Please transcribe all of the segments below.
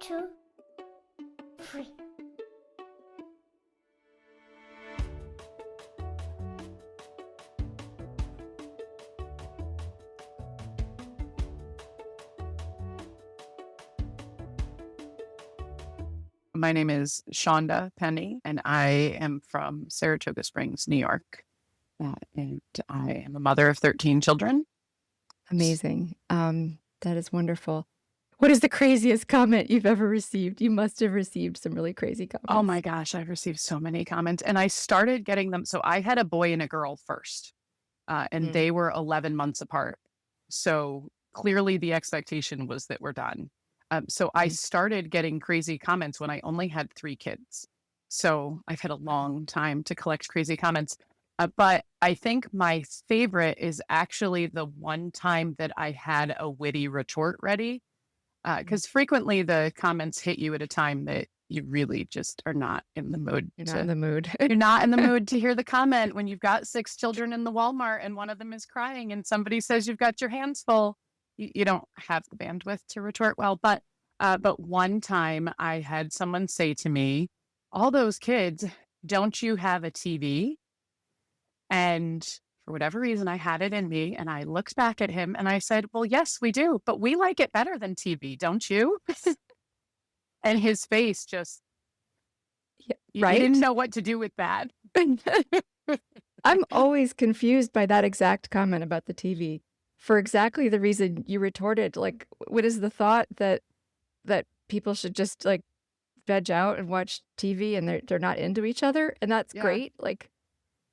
2, 3. My name is Shaunda Penny, and I am from Saratoga Springs, New York. And I am a mother of 13 children. Amazing. That is wonderful. What is the craziest comment you've ever received? You must have received some really crazy comments. Oh my gosh, I've received so many comments, and I started getting them. So I had a boy and a girl first, and they were 11 months apart. So clearly the expectation was that we're done. So I started getting crazy comments when I only had 3 kids. So I've had a long time to collect crazy comments. But I think my favorite is actually the one time that I had a witty retort ready. Because frequently the comments hit you at a time that you really just are not in the mood. You're not in the mood. You're not in the mood to hear the comment when you've got 6 children in the Walmart and one of them is crying and somebody says you've got your hands full. You don't have the bandwidth to retort well. But one time I had someone say to me, all those kids, don't you have a TV? And for whatever reason, I had it in me and I looked back at him and I said, well, yes, we do, but we like it better than TV, don't you? And his face just, right? He didn't know what to do with that. I'm always confused by that exact comment about the TV for exactly the reason you retorted. Like, what is the thought that people should just like veg out and watch TV and they're not into each other? And that's great. Like,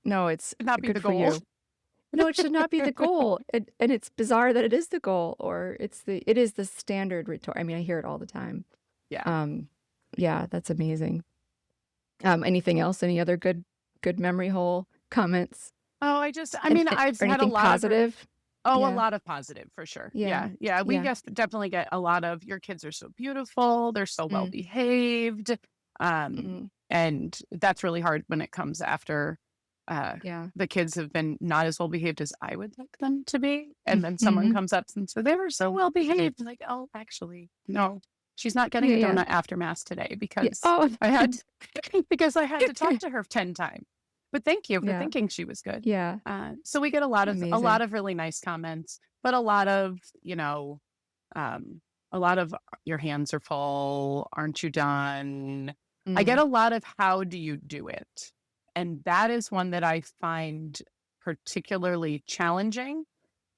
no, it's not be good the for goal. you. No, it should not be the goal. And it's bizarre that it is the goal, or it is the standard retort. I mean, I hear it all the time. Yeah. Yeah, that's amazing. Anything else? Any other good memory hole comments? Oh, I've had a lot positive. A lot of positive for sure. Yeah. We definitely get a lot of, your kids are so beautiful. They're so well behaved. And that's really hard when it comes after the kids have been not as well behaved as I would like them to be. And then someone comes up and says, they were so well behaved. Like, oh, actually, no, she's not getting a donut after mass today because I had to talk to her 10 times. But thank you for thinking she was good. Yeah. So we get a lot of really nice comments, but a lot of your hands are full. Aren't you done? I get a lot of, how do you do it? And that is one that I find particularly challenging.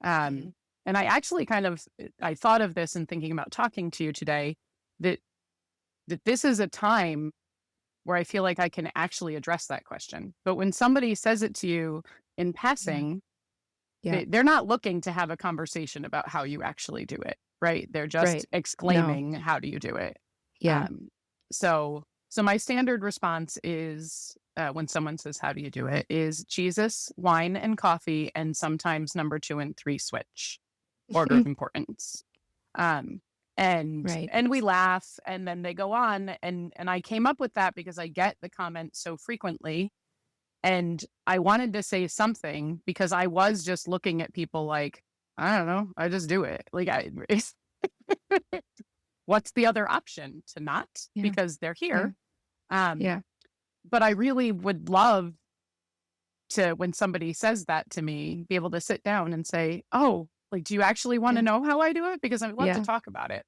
And I actually I thought of this in thinking about talking to you today, that this is a time where I feel like I can actually address that question. But when somebody says it to you in passing, they're not looking to have a conversation about how you actually do it, right? They're just exclaiming, how do you do it? Yeah. So my standard response is, when someone says, how do you do it, is Jesus, wine, and coffee, and sometimes number 2 and 3 switch, order of importance. And we laugh, and then they go on. And I came up with that because I get the comment so frequently. And I wanted to say something because I was just looking at people like, I don't know, I just do it. Like, what's the other option? To not? Because they're here. But I really would love to, when somebody says that to me, be able to sit down and say, oh, like, do you actually want to know how I do it? Because I'd love to talk about it.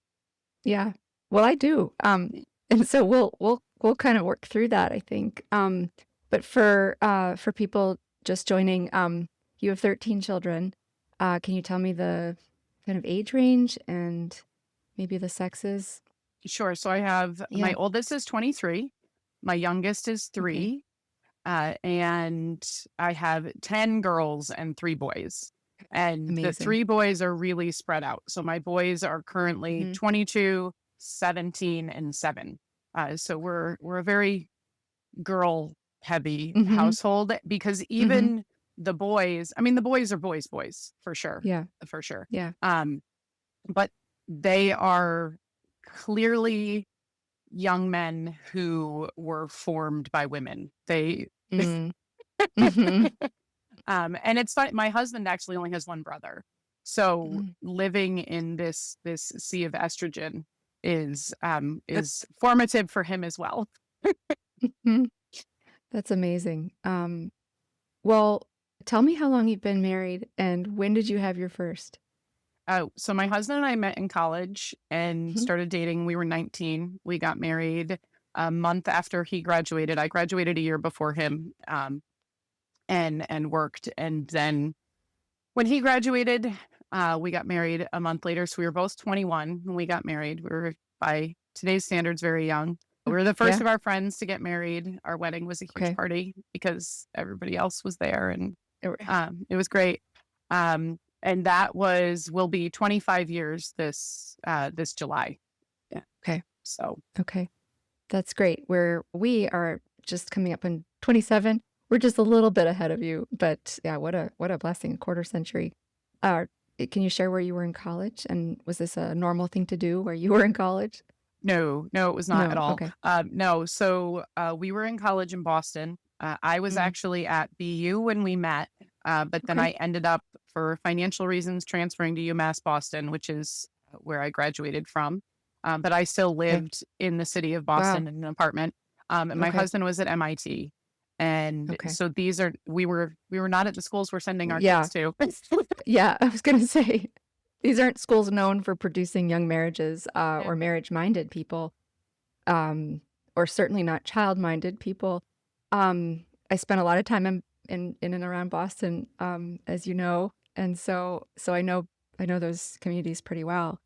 Yeah. Well, I do. And so we'll kind of work through that, I think. But for people just joining, you have 13 children. Can you tell me the kind of age range and maybe the sexes? Sure. So I have, my oldest is 23. My youngest is 3. And I have 10 girls and 3 boys. And Amazing. The 3 boys are really spread out. So my boys are currently 22, 17, and 7. So we're a very girl heavy household, because even the boys, I mean, the boys are boys for sure. Yeah. For sure. Yeah. But they are clearly young men who were formed by women. And it's fun. My husband actually only has one brother. So living in this sea of estrogen, is formative for him as well. That's amazing. Well, tell me how long you've been married and when did you have your first? So my husband and I met in college and started dating. We were 19. We got married a month after he graduated. I graduated a year before him, and worked. And then when he graduated, we got married a month later. So we were both 21 when we got married. We were, by today's standards, very young. We were the first of our friends to get married. Our wedding was a huge party because everybody else was there, and it was great. And that will be 25 years this July. Yeah. Okay. So. Okay. That's great. We are just coming up on 27. We're just a little bit ahead of you, but yeah, what a blessing, a quarter century. Can you share where you were in college? And was this a normal thing to do where you were in college? No, it was not at all. Okay. No. So we were in college in Boston. I was actually at BU when we met, but then I ended up, for financial reasons, transferring to UMass Boston, which is where I graduated from. But I still lived in the city of Boston in an apartment. And my husband was at MIT. And so we were not at the schools we're sending our kids to. Yeah, I was going to say, these aren't schools known for producing young marriages or marriage-minded people, or certainly not child-minded people. I spent a lot of time in and around Boston, as you know, and so I know those communities pretty well.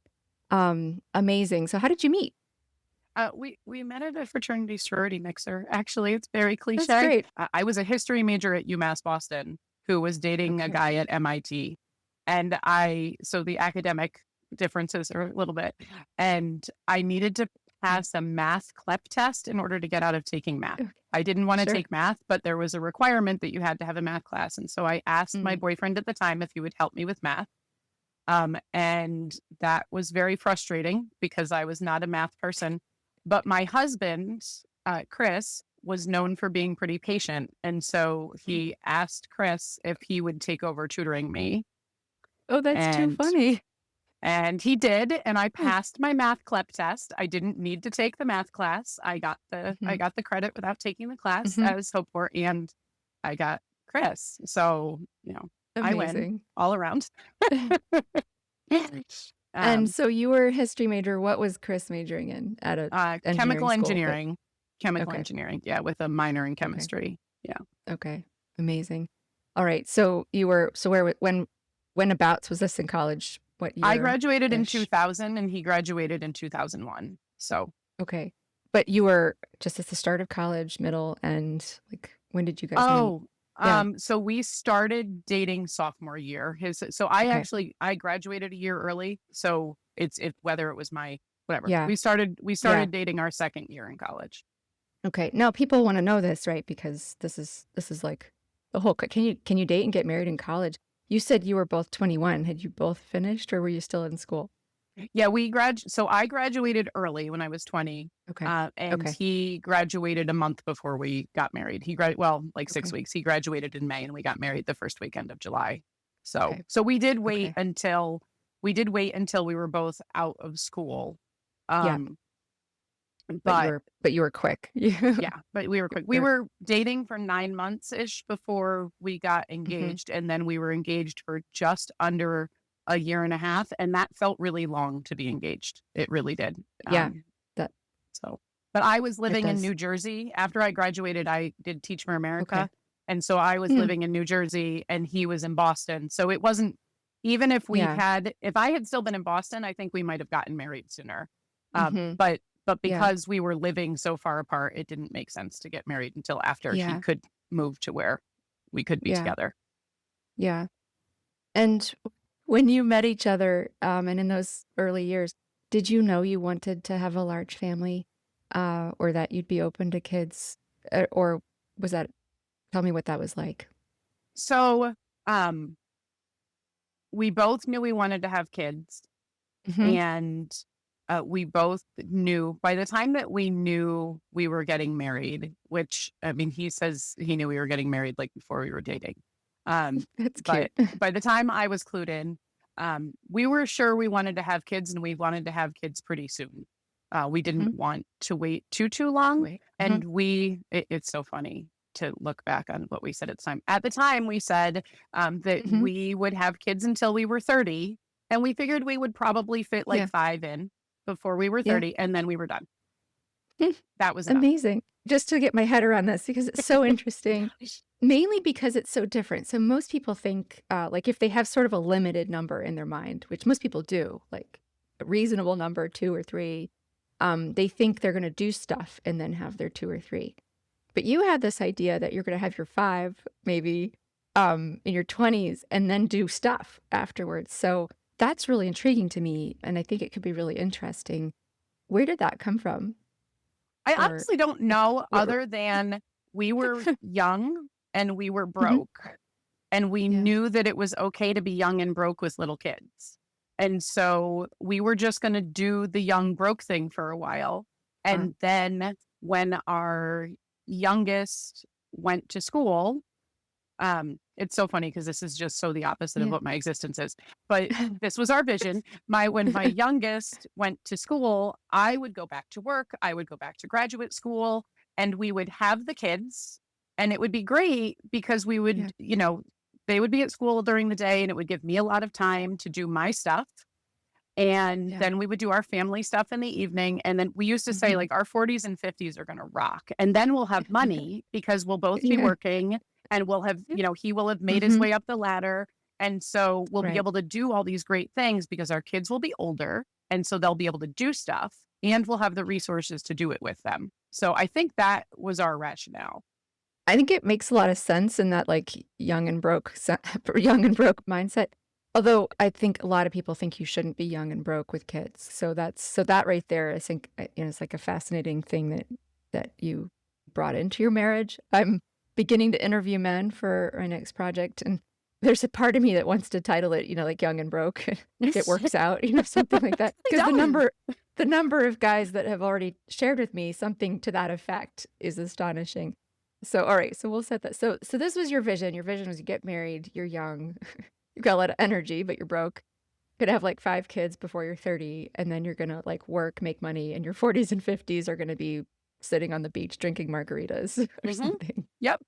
Amazing. So how did you meet? We met at a fraternity sorority mixer. Actually, it's very cliche. That's great. I was a history major at UMass Boston who was dating a guy at MIT. And so the academic differences are a little bit. And I needed to pass a math CLEP test in order to get out of taking math. I didn't want to take math, but there was a requirement that you had to have a math class. And so I asked my boyfriend at the time if he would help me with math. And that was very frustrating because I was not a math person. But my husband, Chris, was known for being pretty patient. And so he asked Chris if he would take over tutoring me. Oh, that's too funny. And he did. And I passed my math CLEP test. I didn't need to take the math class. I got the credit without taking the class as hoped for. And I got Chris. So, I win all around. And so you were a history major. What was Chris majoring in at a chemical engineering? Chemical engineering. Yeah, with a minor in chemistry. Yeah. Okay. Amazing. All right. So when abouts was this in college? What year? I graduated in 2000 and he graduated in 2001. So. Okay. But you were just at the start of college, middle, and when did you guys meet? So we started dating sophomore year. I graduated a year early. So whether it was my whatever. Yeah. We started dating our second year in college. Okay. Now people want to know this, right? Because this is like the whole. Can you date and get married in college? You said you were both 21. Had you both finished, or were you still in school? Yeah, so I graduated early when I was 20. Okay. He graduated a month before we got married. 6 weeks. He graduated in May and we got married the first weekend of July. So we did wait until we were both out of school. But you were quick. Yeah, but we were quick. We were dating for 9 months-ish before we got engaged. And then we were engaged for just under a year and a half. And that felt really long to be engaged. It really did. But I was living in New Jersey. After I graduated, I did Teach for America. Okay. And so I was living in New Jersey and he was in Boston. So it wasn't, even if if I had still been in Boston, I think we might have gotten married sooner. But because we were living so far apart, it didn't make sense to get married until after he could move to where we could be together. Yeah. And when you met each other, and in those early years, did you know you wanted to have a large family, or that you'd be open to kids, or was that? Tell me what that was like. So, we both knew we wanted to have kids, and we both knew by the time that we knew we were getting married, which, I mean, he says he knew we were getting married before we were dating. That's cute. But by the time I was clued in, we were sure we wanted to have kids and we wanted to have kids pretty soon. We didn't want to wait too long. Wait. And it's so funny to look back on what we said at the time. At the time, we said that we would have kids until we were 30. And we figured we would probably fit like 5 in before we were 30. And then we were done. That was enough. Amazing. Just to get my head around this, because it's so interesting, mainly because it's so different. So most people think like if they have sort of a limited number in their mind, which most people do, like a reasonable number, 2 or 3, they think they're going to do stuff and then have their 2 or 3. But you had this idea that you're going to have your 5 maybe in your 20s and then do stuff afterwards. So that's really intriguing to me. And I think it could be really interesting. Where did that come from? I honestly don't know, other than we were young and we were broke. And we knew that it was okay to be young and broke with little kids. And so we were just going to do the young broke thing for a while. And then when our youngest went to school, it's so funny because this is just so the opposite of what my existence is. But this was our vision. When my youngest went to school, I would go back to work. I would go back to graduate school, and we would have the kids. And it would be great because we would, they would be at school during the day, and it would give me a lot of time to do my stuff. And then we would do our family stuff in the evening. And then we used to say, like, our 40s and 50s are going to rock. And then we'll have money because we'll both be working, and we'll have, he will have made his way up the ladder. And so we'll be able to do all these great things because our kids will be older. And so they'll be able to do stuff, and we'll have the resources to do it with them. So I think that was our rationale. I think it makes a lot of sense in that like young and broke mindset. Although I think a lot of people think you shouldn't be young and broke with kids. So that right there, I think, it's like a fascinating thing that you brought into your marriage. I'm beginning to interview men for our next project, and there's a part of me that wants to title it, like Young and Broke. It works out, something like that. Because the number of guys that have already shared with me something to that effect is astonishing. So, all right, so we'll set that. So this was your vision. Your vision was you get married, you're young, you've got a lot of energy, but you're broke. You're gonna have like 5 kids before you're 30, and then you're gonna like work, make money, and your 40s and 50s are gonna be sitting on the beach drinking margaritas or something. Yep.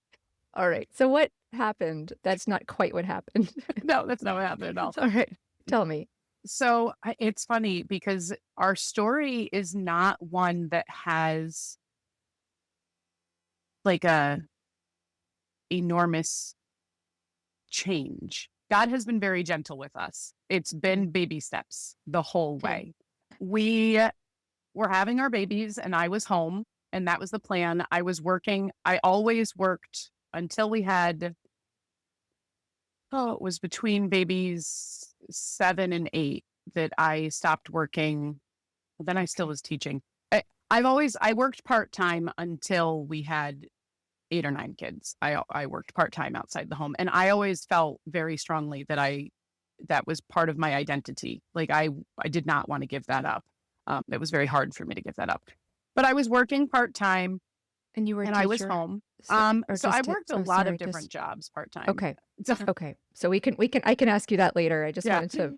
All right. So what happened? That's not quite what happened. No, that's not what happened at all. All right. Tell me. So it's funny because our story is not one that has like a enormous change. God has been very gentle with us. It's been baby steps the whole way. We were having our babies, and I was home, and that was the plan. I was working. I always worked until we had, it was between babies 7 and 8 that I stopped working. Then I still was teaching. I worked part-time until we had 8 or 9 kids. I worked part-time outside the home. And I always felt very strongly that was part of my identity. Like I did not want to give that up. It was very hard for me to give that up. But I was working part-time. And you were a teacher? I was home. So I worked a lot of different jobs part-time. Okay. Okay. So I can ask you that later. I just wanted to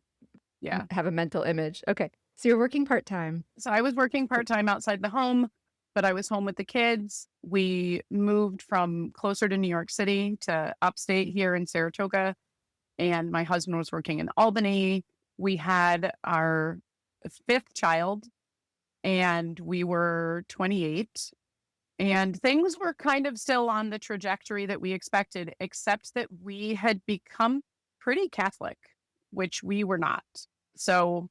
have a mental image. Okay. So you're working part-time. So I was working part-time outside the home, but I was home with the kids. We moved from closer to New York City to upstate here in Saratoga. And my husband was working in Albany. We had our 5th child, and we were 28. And things were kind of still on the trajectory that we expected, except that we had become pretty Catholic, which we were not. So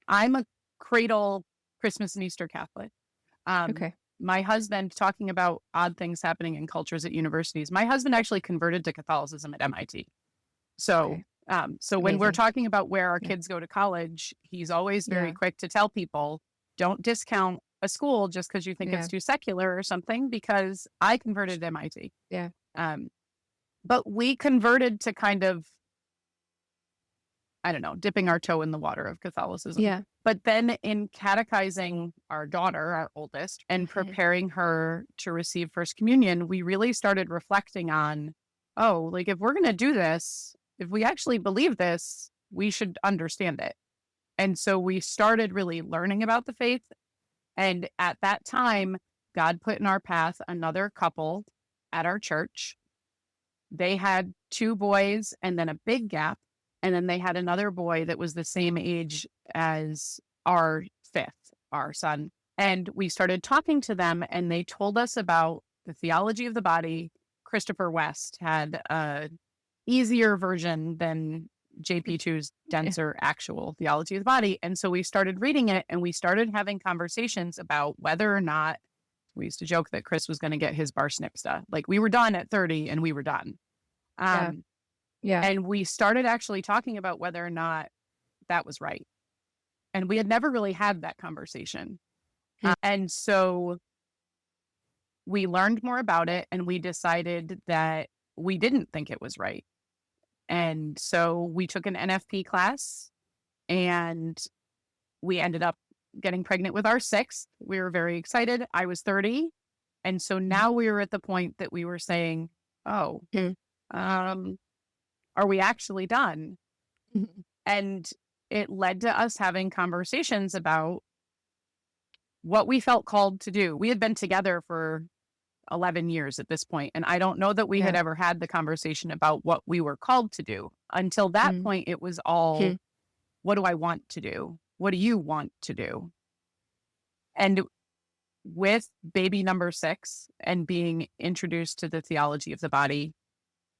I'm a cradle Christmas and Easter Catholic. My husband, talking about odd things happening in cultures at universities, my husband actually converted to Catholicism at MIT. So when we're talking about where our kids go to college, he's always very quick to tell people, don't discount a school just because you think it's too secular or something, because I converted to MIT. Yeah. But we converted to kind of, I don't know, dipping our toe in the water of Catholicism. Yeah. But then in catechizing our daughter, our oldest, and preparing her to receive First Communion, we really started reflecting on, like if we're going to do this, if we actually believe this, we should understand it. And so we started really learning about the faith. And at that time, God put in our path another couple at our church. They had 2 boys and then a big gap. And then they had another boy that was the same age as our 5th, our son. And we started talking to them, and they told us about the theology of the body. Christopher West had a easier version than JP2's denser actual theology of the body. And so we started reading it, and we started having conversations about whether or not, we used to joke that Chris was going to get his bar snipsta. Like, we were done at 30 and we were done. Yeah. And we started actually talking about whether or not that was right. And we had never really had that conversation. And so we learned more about it, and we decided that we didn't think it was right. And so we took an NFP class, and we ended up getting pregnant with our 6th. We were very excited. I was 30. And so now we were at the point that we were saying, are we actually done? And it led to us having conversations about what we felt called to do. We had been together for 11 years at this point, and I don't know that we had ever had the conversation about what we were called to do. Until that point, it was all, what do I want to do? What do you want to do? And with baby number 6 and being introduced to the theology of the body,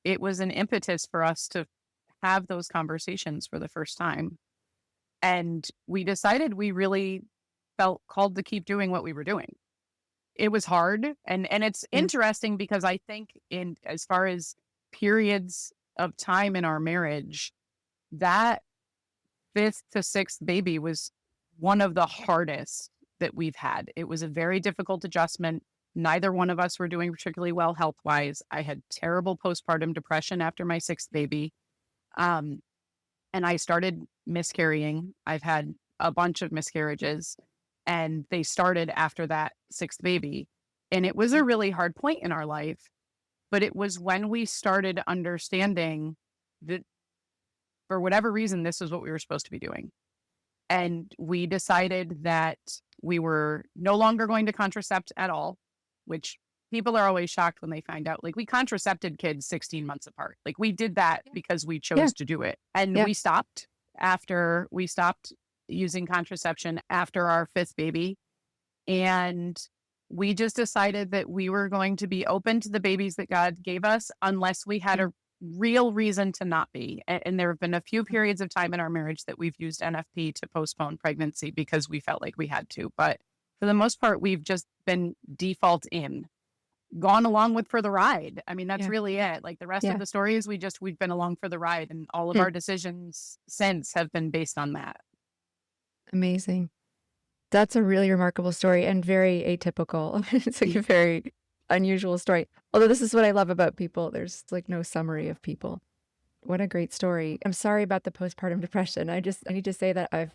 it was an impetus for us to have those conversations for the first time. And we decided we really felt called to keep doing what we were doing. It was hard. And it's interesting because I think as far as periods of time in our marriage, that 5th to 6th baby was one of the hardest that we've had. It was a very difficult adjustment. Neither one of us were doing particularly well health-wise. I had terrible postpartum depression after my 6th baby. And I started miscarrying. I've had a bunch of miscarriages, and they started after that 6th baby. And it was a really hard point in our life, but it was when we started understanding that for whatever reason, this is what we were supposed to be doing. And we decided that we were no longer going to contracept at all, which people are always shocked when they find out. Like, we contracepted kids 16 months apart. Like, we did that because we chose to do it. And we stopped using contraception after our 5th baby. And we just decided that we were going to be open to the babies that God gave us unless we had a real reason to not be. And there have been a few periods of time in our marriage that we've used NFP to postpone pregnancy because we felt like we had to. But for the most part, we've just been default gone along with for the ride. I mean, that's really it. Like, the rest of the story is we've been along for the ride, and all of our decisions since have been based on that. Amazing. That's a really remarkable story and very atypical. It's like a very unusual story. Although this is what I love about people. There's like no summary of people. What a great story. I'm sorry about the postpartum depression. I need to say that I've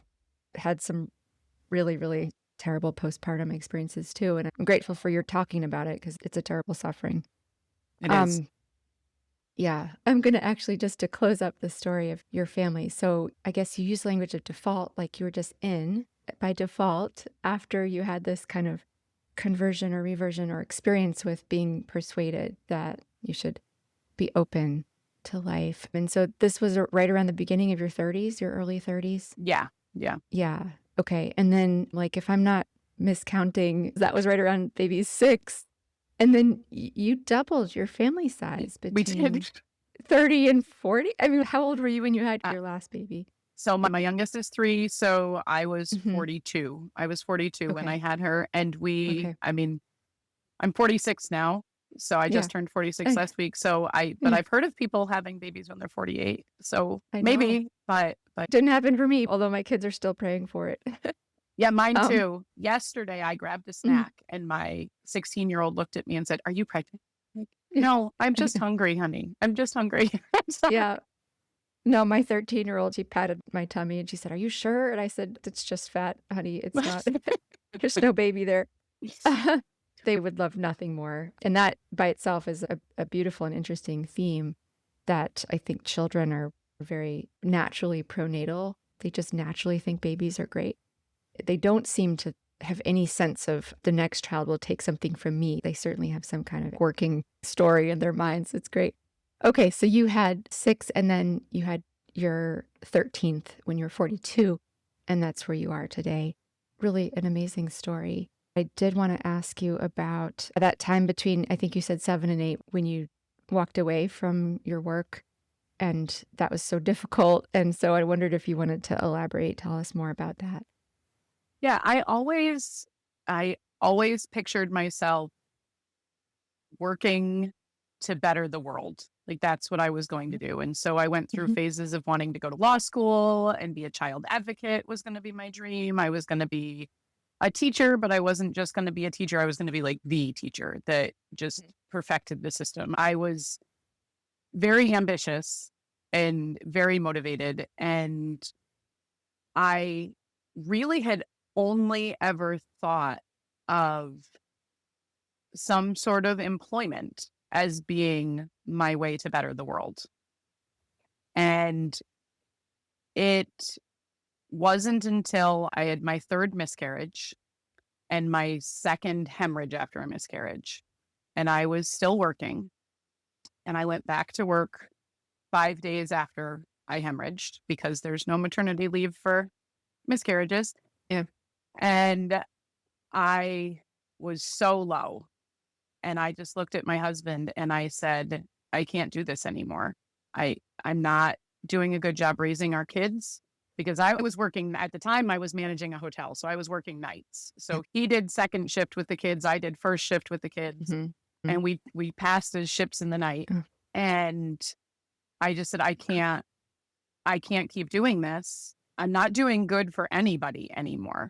had some really, really terrible postpartum experiences too. And I'm grateful for your talking about it because it's a terrible suffering. It is. Yeah. I'm going to actually, just to close up the story of your family. So I guess you use language of default, like you were just in by default after you had this kind of conversion or reversion or experience with being persuaded that you should be open to life. And so this was right around the beginning of your 30s, your early 30s? Yeah. Okay. And then, like, if I'm not miscounting, that was right around baby 6. And then you doubled your family size between We did. 30 and 40. I mean, how old were you when you had your last baby? So my youngest is 3, so I was 42. I was 42 when I had her. And I mean, I'm 46 now. So I just turned 46 last week. So but I've heard of people having babies when they're 48. So maybe, but didn't happen for me, although my kids are still praying for it. yeah, mine too. Yesterday I grabbed a snack and my 16-year-old looked at me and said, "Are you pregnant?" Like, no, I'm just hungry, honey. I'm just hungry. Yeah. No, my 13-year-old, she patted my tummy and she said, "Are you sure?" And I said, "It's just fat, honey. It's not. There's no baby there." They would love nothing more. And that by itself is a beautiful and interesting theme that I think children are very naturally pronatal. They just naturally think babies are great. They don't seem to have any sense of the next child will take something from me. They certainly have some kind of working story in their minds. It's great. Okay, so you had 6 and then you had your 13th when you were 42, and that's where you are today. Really an amazing story. I did want to ask you about that time between, I think you said 7 and 8, when you walked away from your work, and that was so difficult. And so I wondered if you wanted to elaborate, tell us more about that. Yeah, I always pictured myself working to better the world. Like that's what I was going to do. And so I went through phases of wanting to go to law school and be a child advocate was going to be my dream. I was going to be a teacher, but I wasn't just going to be a teacher. I was going to be like the teacher that just perfected the system. I was very ambitious and very motivated. And I really had only ever thought of some sort of employment as being my way to better the world. And it wasn't until I had my 3rd miscarriage and my 2nd hemorrhage after a miscarriage, and I was still working, and I went back to work 5 days after I hemorrhaged because there's no maternity leave for miscarriages. Yeah. And I was so low. And I just looked at my husband and I said, I can't do this anymore. I'm not doing a good job raising our kids because I was working at the time. I was managing a hotel. So I was working nights. So he did 2nd shift with the kids. I did 1st shift with the kids. And we passed as ships in the night. And I just said, I can't keep doing this. I'm not doing good for anybody anymore.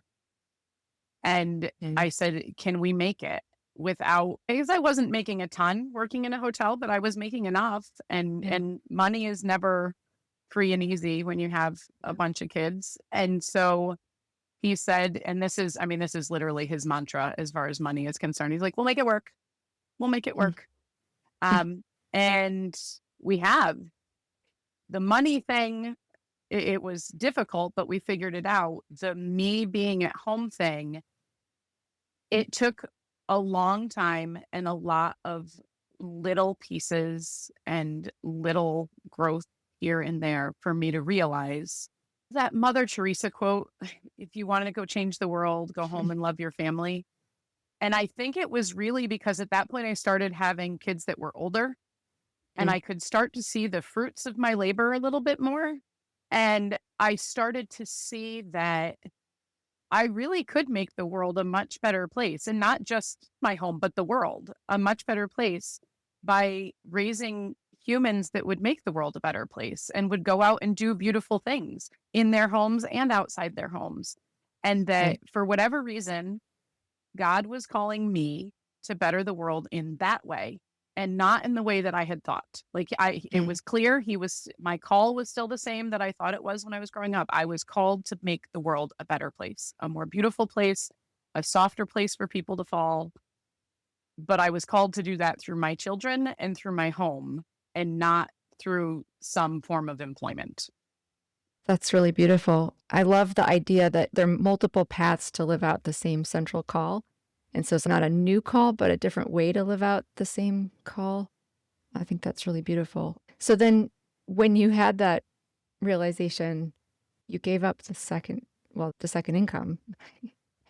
And I said, can we make it because I wasn't making a ton working in a hotel, but I was making enough. And money is never free and easy when you have a bunch of kids. And so he said, and this is literally his mantra as far as money is concerned. He's like, we'll make it work. We'll make it work. And we have. The money thing, it was difficult, but we figured it out. The me being at home thing, it took a long time and a lot of little pieces and little growth here and there for me to realize that Mother Teresa quote, if you wanted to go change the world, go home and love your family. And I think it was really because at that point I started having kids that were older and I could start to see the fruits of my labor a little bit more. And I started to see that I really could make the world a much better place, and not just my home, but the world a much better place by raising humans that would make the world a better place and would go out and do beautiful things in their homes and outside their homes. And that for whatever reason, God was calling me to better the world in that way and not in the way that I had thought. Like it was clear my call was still the same that I thought it was when I was growing up. I was called to make the world a better place, a more beautiful place, a softer place for people to fall. But I was called to do that through my children and through my home and not through some form of employment. That's really beautiful. I love the idea that there are multiple paths to live out the same central call. And so it's not a new call, but a different way to live out the same call. I think that's really beautiful. So then when you had that realization, you gave up the second income.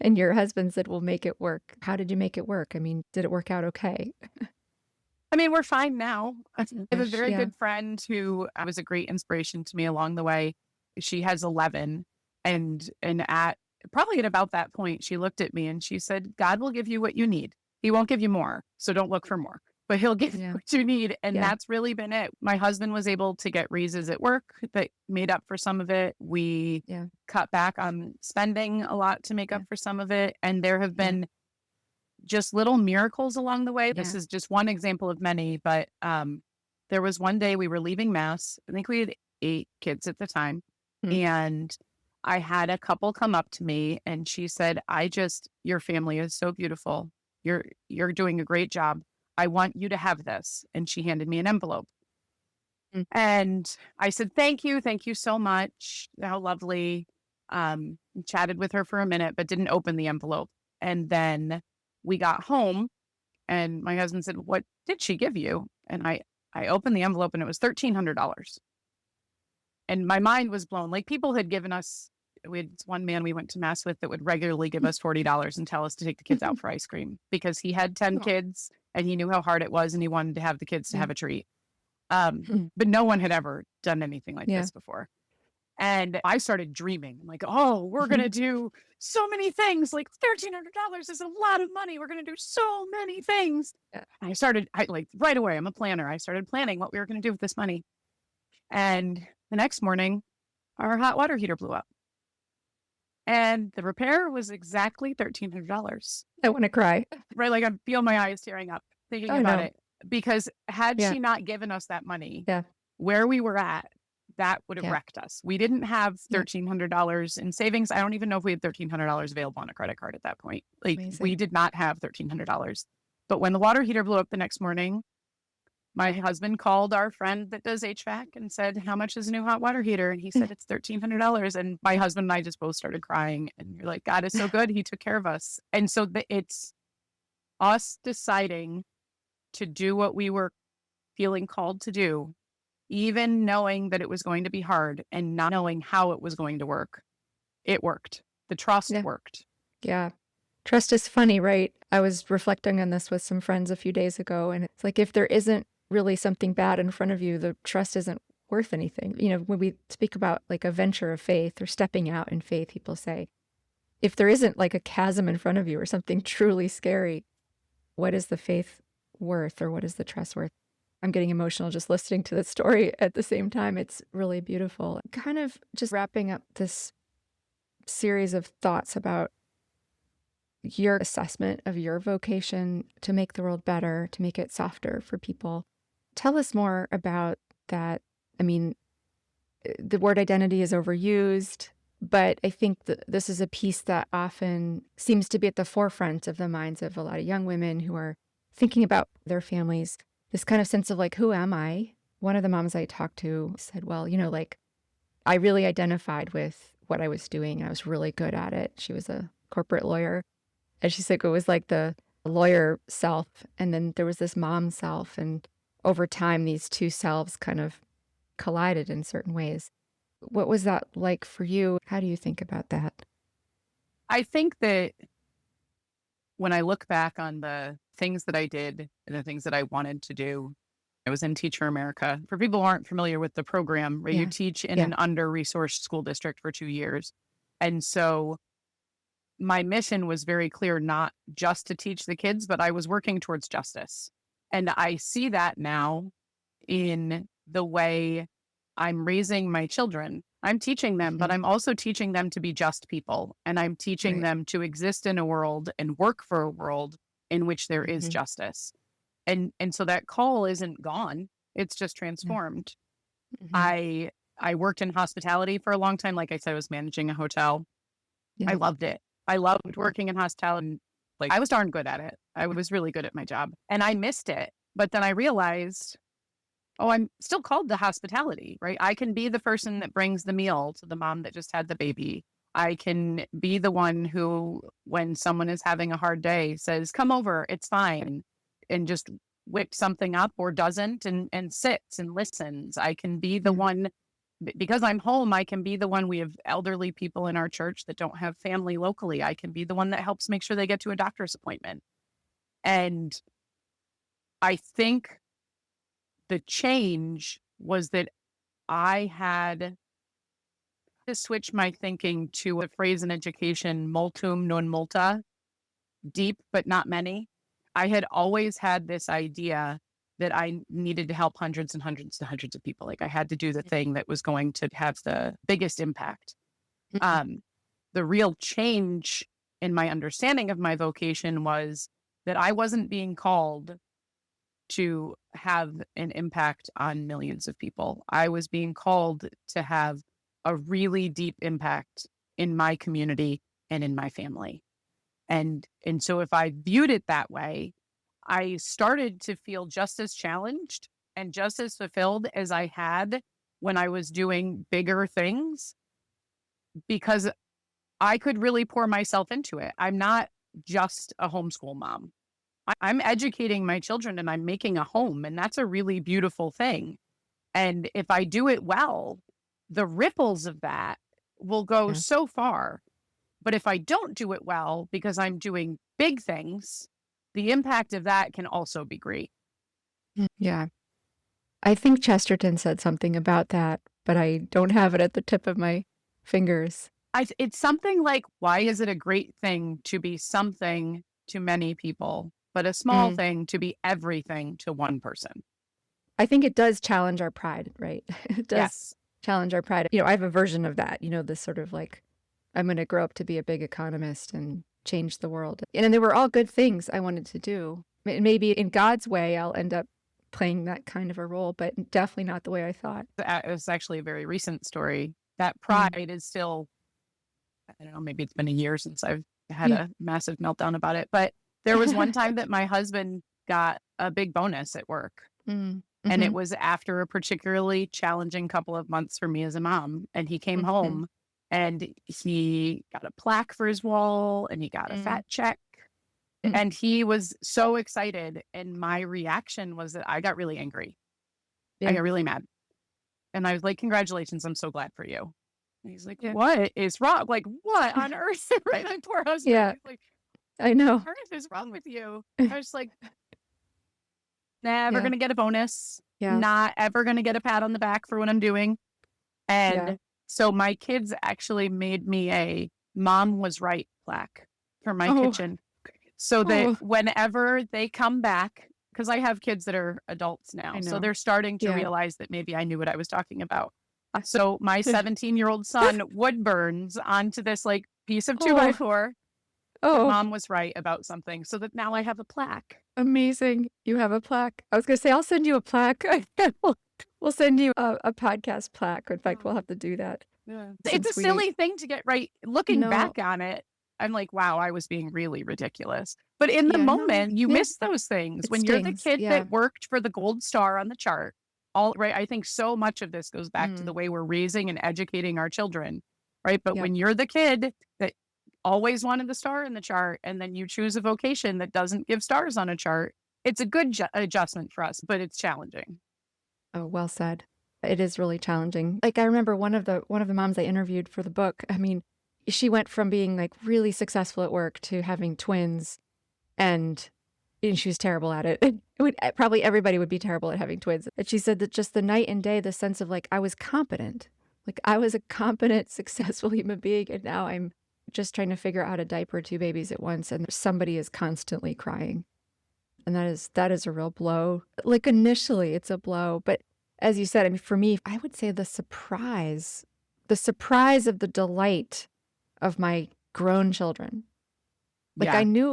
And your husband said, we'll make it work. How did you make it work? I mean, did it work out okay? I mean, we're fine now. I have a very good friend who was a great inspiration to me along the way. She has 11. And probably at about that point, she looked at me and she said, God will give you what you need. He won't give you more. So don't look for more, but he'll give you what you need. And that's really been it. My husband was able to get raises at work that made up for some of it. We cut back on spending a lot to make up for some of it. And there have been just little miracles along the way. This is just one example of many, but there was one day we were leaving Mass. I think we had 8 kids at the time. And I had a couple come up to me and she said, your family is so beautiful. You're doing a great job. I want you to have this. And she handed me an envelope. And I said, thank you so much. How lovely. chatted with her for a minute, but didn't open the envelope. And then we got home and my husband said, "What did she give you?" And I opened the envelope and it was $1,300. And my mind was blown. Like, people had given us, we had one man we went to mass with that would regularly give us $40 and tell us to take the kids out for ice cream because he had 10 Aw. kids and he knew how hard it was and he wanted to have the kids to Yeah. have a treat. But no one had ever done anything like Yeah. this before. And I started dreaming. I'm like, oh, we're going to do so many things. Like, $1,300 is a lot of money. We're going to do so many things. Yeah. And I like right away, I'm a planner. I started planning what we were going to do with this money. And the next morning, our hot water heater blew up. And the repair was exactly $1,300. I want to cry. Right? Like, I feel my eyes tearing up thinking Oh, about no. it. Because had Yeah. she not given us that money, Yeah. where we were at, that would have Yeah. wrecked us. We didn't have Yeah. $1,300 in savings. I don't even know if we had $1,300 available on a credit card at that point. Like, Amazing. we did not have $1,300. But when the water heater blew up the next morning, my husband called our friend that does HVAC and said, "How much is a new hot water heater?" And he said, "It's $1,300. And my husband and I just both started crying. And you're like, God is so good. He took care of us. And so it's us deciding to do what we were feeling called to do, even knowing that it was going to be hard and not knowing how it was going to work. It worked. The trust Yeah. worked. Yeah. Trust is funny, right? I was reflecting on this with some friends a few days ago, and it's like if there isn't really something bad in front of you, the trust isn't worth anything. You know, when we speak about like a venture of faith or stepping out in faith, people say, if there isn't like a chasm in front of you or something truly scary, what is the faith worth or what is the trust worth? I'm getting emotional just listening to the story at the same time. It's really beautiful. Kind of just wrapping up this series of thoughts about your assessment of your vocation to make the world better, to make it softer for people. Tell us more about that. I mean, the word identity is overused, but I think that this is a piece that often seems to be at the forefront of the minds of a lot of young women who are thinking about their families. This kind of sense of like, who am I? One of the moms I talked to said, well, you know, like I really identified with what I was doing. I was really good at it. She was a corporate lawyer. And she said it was like the lawyer self. And then there was this mom self. And over time, these two selves kind of collided in certain ways. What was that like for you? How do you think about that? I think that when I look back on the things that I did and the things that I wanted to do, I was in Teacher America. For people who aren't familiar with the program, where you teach in an under-resourced school district for 2 years. And so my mission was very clear, not just to teach the kids, but I was working towards justice. And I see that now in the way I'm raising my children. I'm teaching them, but I'm also teaching them to be just people. And I'm teaching them to exist in a world and work for a world in which there is justice. And so that call isn't gone. It's just transformed. I worked in hospitality for a long time. Like I said, I was managing a hotel. I loved it. I loved working in hospitality. Like, I was darn good at it. I was really good at my job and I missed it. But then I realized, oh, I'm still called to hospitality, right? I can be the person that brings the meal to the mom that just had the baby. I can be the one who, when someone is having a hard day, says, come over, it's fine, and just whip something up or doesn't and sits and listens. I can be the one, because I'm home, I can be the one. We have elderly people in our church that don't have family locally. I can be the one that helps make sure they get to a doctor's appointment. And I think the change was that I had to switch my thinking to a phrase in education, multum non multa, deep but not many. I had always had this idea that I needed to help hundreds and hundreds and hundreds of people. Like, I had to do the thing that was going to have the biggest impact. The real change in my understanding of my vocation was that I wasn't being called to have an impact on millions of people. I was being called to have a really deep impact in my community and in my family. And so if I viewed it that way, I started to feel just as challenged and just as fulfilled as I had when I was doing bigger things. because I could really pour myself into it. I'm not just a homeschool mom. I'm educating my children and I'm making a home, and that's a really beautiful thing. And if I do it well, the ripples of that will go so far. But if I don't do it well because I'm doing big things, the impact of that can also be great. Yeah. I think Chesterton said something about that, but I don't have it at the tip of my fingers. It's something like, why is it a great thing to be something to many people, but a small thing to be everything to one person? I think it does challenge our pride, right? It does challenge our pride. I have a version of that, this sort of like, I'm going to grow up to be a big economist and change the world. And they were all good things I wanted to do. Maybe in God's way, I'll end up playing that kind of a role, but definitely not the way I thought. It was actually a very recent story. That pride is still, I don't know, maybe it's been a year since I've had a massive meltdown about it. But there was one time that my husband got a big bonus at work. And it was after a particularly challenging couple of months for me as a mom. And he came home and he got a plaque for his wall and he got a fat check. And he was so excited. And my reaction was that I got really angry. I got really mad. And I was like, congratulations, I'm so glad for you. And he's like, what is wrong? Like, what on earth? Right? My poor husband. Yeah. He's like, I know. what on earth is wrong with you? I was like, never going to get a bonus. Not ever going to get a pat on the back for what I'm doing. And so my kids actually made me a mom was right plaque for my kitchen. So that whenever they come back, because I have kids that are adults now, so they're starting to realize that maybe I knew what I was talking about. So my 17-year-old son wood burns onto this like piece of 2x4. Mom was right about something, so that now I have a plaque. Amazing. You have a plaque. I was going to say, I'll send you a plaque. We'll send you a podcast plaque. In fact, we'll have to do that. Yeah. It's a silly thing to get right. Looking back on it, I'm like, wow, I was being really ridiculous. But in the moment, you miss those things. When you're the kid that worked for the gold star on the chart, right? I think so much of this goes back to the way we're raising and educating our children, right? But when you're the kid that always wanted the star in the chart, and then you choose a vocation that doesn't give stars on a chart, it's a good adjustment for us, but it's challenging. Oh, well said. It is really challenging. Like I remember one of the moms I interviewed for the book. I mean, she went from being like really successful at work to having twins, and she was terrible at it. Probably everybody would be terrible at having twins. And she said that just the night and day, the sense of like, I was competent. Like I was a competent, successful human being. And now I'm just trying to figure out how to diaper two babies at once. And somebody is constantly crying. And that is a real blow. Like initially it's a blow. But as you said, I mean, for me, I would say the surprise of the delight of my grown children. Like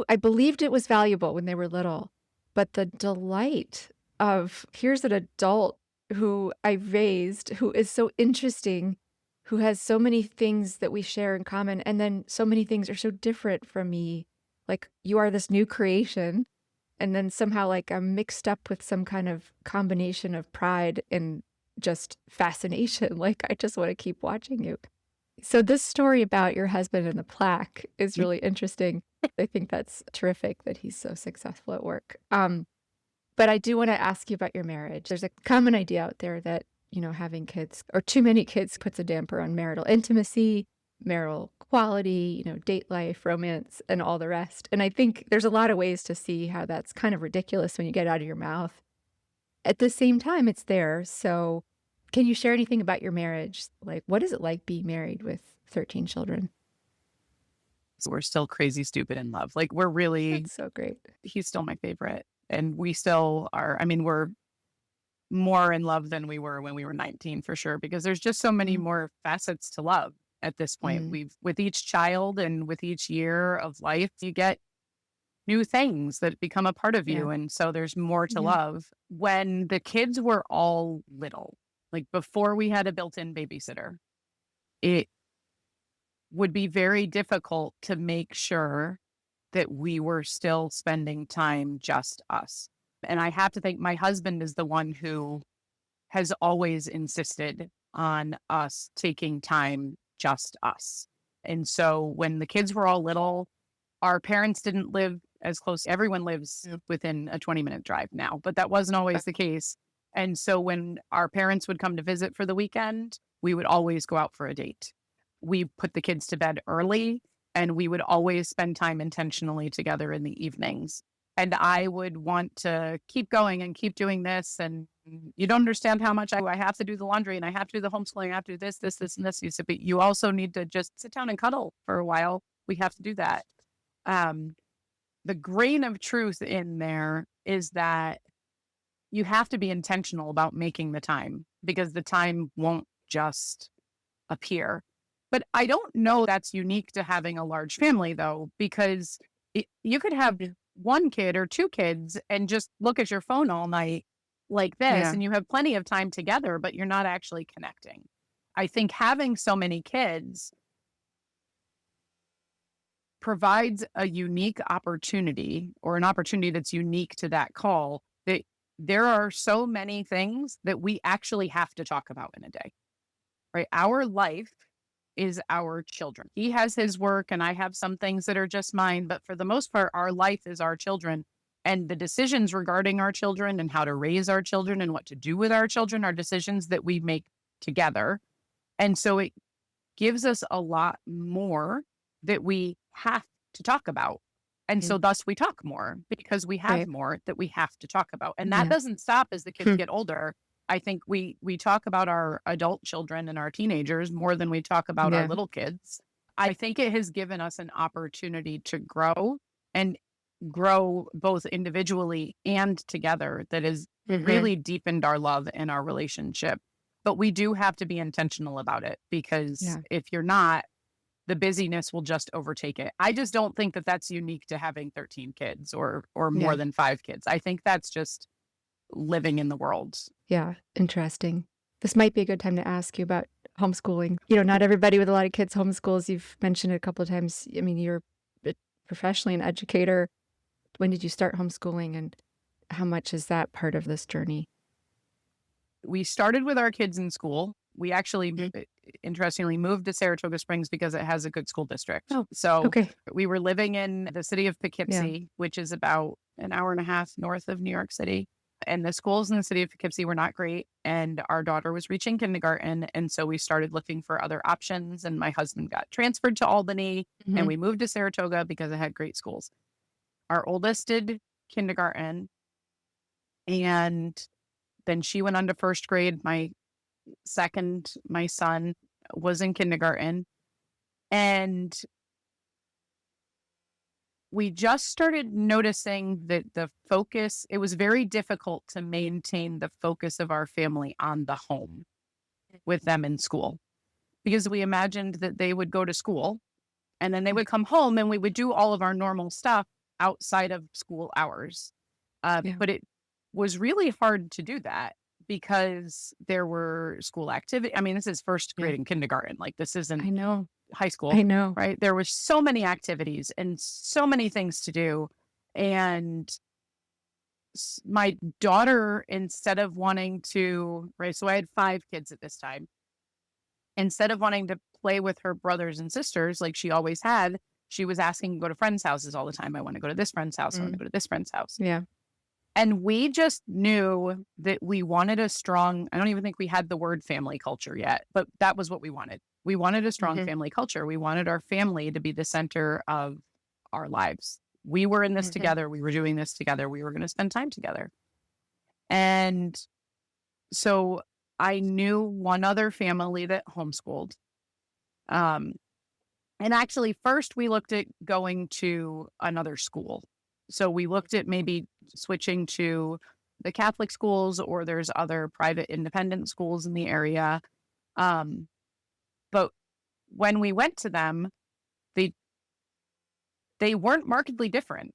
I believed it was valuable when they were little, but the delight of here's an adult who I raised, who is so interesting, who has so many things that we share in common. And then so many things are so different from me. Like you are this new creation. And then somehow like I'm mixed up with some kind of combination of pride and just fascination. Like I just want to keep watching you. So this story about your husband and the plaque is really interesting. I think that's terrific that he's so successful at work. But I do want to ask you about your marriage. There's a common idea out there that, having kids or too many kids puts a damper on marital intimacy, marital quality, date life, romance, and all the rest. And I think there's a lot of ways to see how that's kind of ridiculous when you get it out of your mouth. At the same time, it's there. So can you share anything about your marriage? Like, what is it like being married with 13 children? So we're still crazy, stupid in love. Like we're really, that's so great. He's still my favorite. And we still are, I mean, we're more in love than we were when we were 19 for sure, because there's just so many more facets to love at this point. With each child and with each year of life, you get new things that become a part of you. And so there's more to love. When the kids were all little, like before we had a built-in babysitter, it would be very difficult to make sure that we were still spending time just us. And I have to think my husband is the one who has always insisted on us taking time just us. And so when the kids were all little, our parents didn't live as close. Everyone lives within a 20-minute drive now, but that wasn't always the case. And so when our parents would come to visit for the weekend, we would always go out for a date. We put the kids to bed early, and we would always spend time intentionally together in the evenings. And I would want to keep going and keep doing this. And you don't understand how much I have to do the laundry, and I have to do the homeschooling. I have to do this, and this. You said, but you also need to just sit down and cuddle for a while. We have to do that. The grain of truth in there is that you have to be intentional about making the time, because the time won't just appear. But I don't know that's unique to having a large family, though, because you could have one kid or two kids and just look at your phone all night like this, and you have plenty of time together, but you're not actually connecting. I think having so many kids provides a unique opportunity, or an opportunity that's unique to that call, that there are so many things that we actually have to talk about in a day, right? Our life is our children. He has his work and I have some things that are just mine, but for the most part, our life is our children. And the decisions regarding our children and how to raise our children and what to do with our children are decisions that we make together. And so it gives us a lot more that we have to talk about. And so thus we talk more, because we have more that we have to talk about. And that doesn't stop as the kids get older. I think we talk about our adult children and our teenagers more than we talk about our little kids. I think it has given us an opportunity to grow, and grow both individually and together, that has really deepened our love and our relationship. But we do have to be intentional about it, because if you're not, the busyness will just overtake it. I just don't think that that's unique to having 13 kids or more than 5 kids. I think that's just living in the world. Yeah, interesting. This might be a good time to ask you about homeschooling. You know, not everybody with a lot of kids homeschools. You've mentioned it a couple of times. I mean, you're professionally an educator. When did you start homeschooling, and how much is that part of this journey? We started with our kids in school. We actually, interestingly, moved to Saratoga Springs because it has a good school district. So we were living in the city of Poughkeepsie, which is about an hour and a half north of New York City. And the schools in the city of Poughkeepsie were not great. And our daughter was reaching kindergarten. And so we started looking for other options. And my husband got transferred to Albany, and we moved to Saratoga because it had great schools. Our oldest did kindergarten, and then she went on to first grade. My son, was in kindergarten. And we just started noticing that it was very difficult to maintain the focus of our family on the home with them in school, because we imagined that they would go to school and then they would come home and we would do all of our normal stuff outside of school hours. But it was really hard to do that, because there were school activity. I mean, this is first grade and kindergarten. Like, this isn't high school. I know. Right? There were so many activities and so many things to do. And my daughter, instead of wanting to, so I had 5 kids at this time. Instead of wanting to play with her brothers and sisters like she always had, she was asking to go to friends' houses all the time. I want to go to this friend's house. I want to go to this friend's house. Yeah. And we just knew that we wanted a strong, I don't even think we had the word family culture yet, but that was what we wanted. We wanted a strong family culture. We wanted our family to be the center of our lives. We were in this together. We were doing this together. We were going to spend time together. And so I knew one other family that homeschooled. And actually, first we looked at going to another school. So we looked at maybe switching to the Catholic schools, or there's other private independent schools in the area. But when we went to them, they weren't markedly different.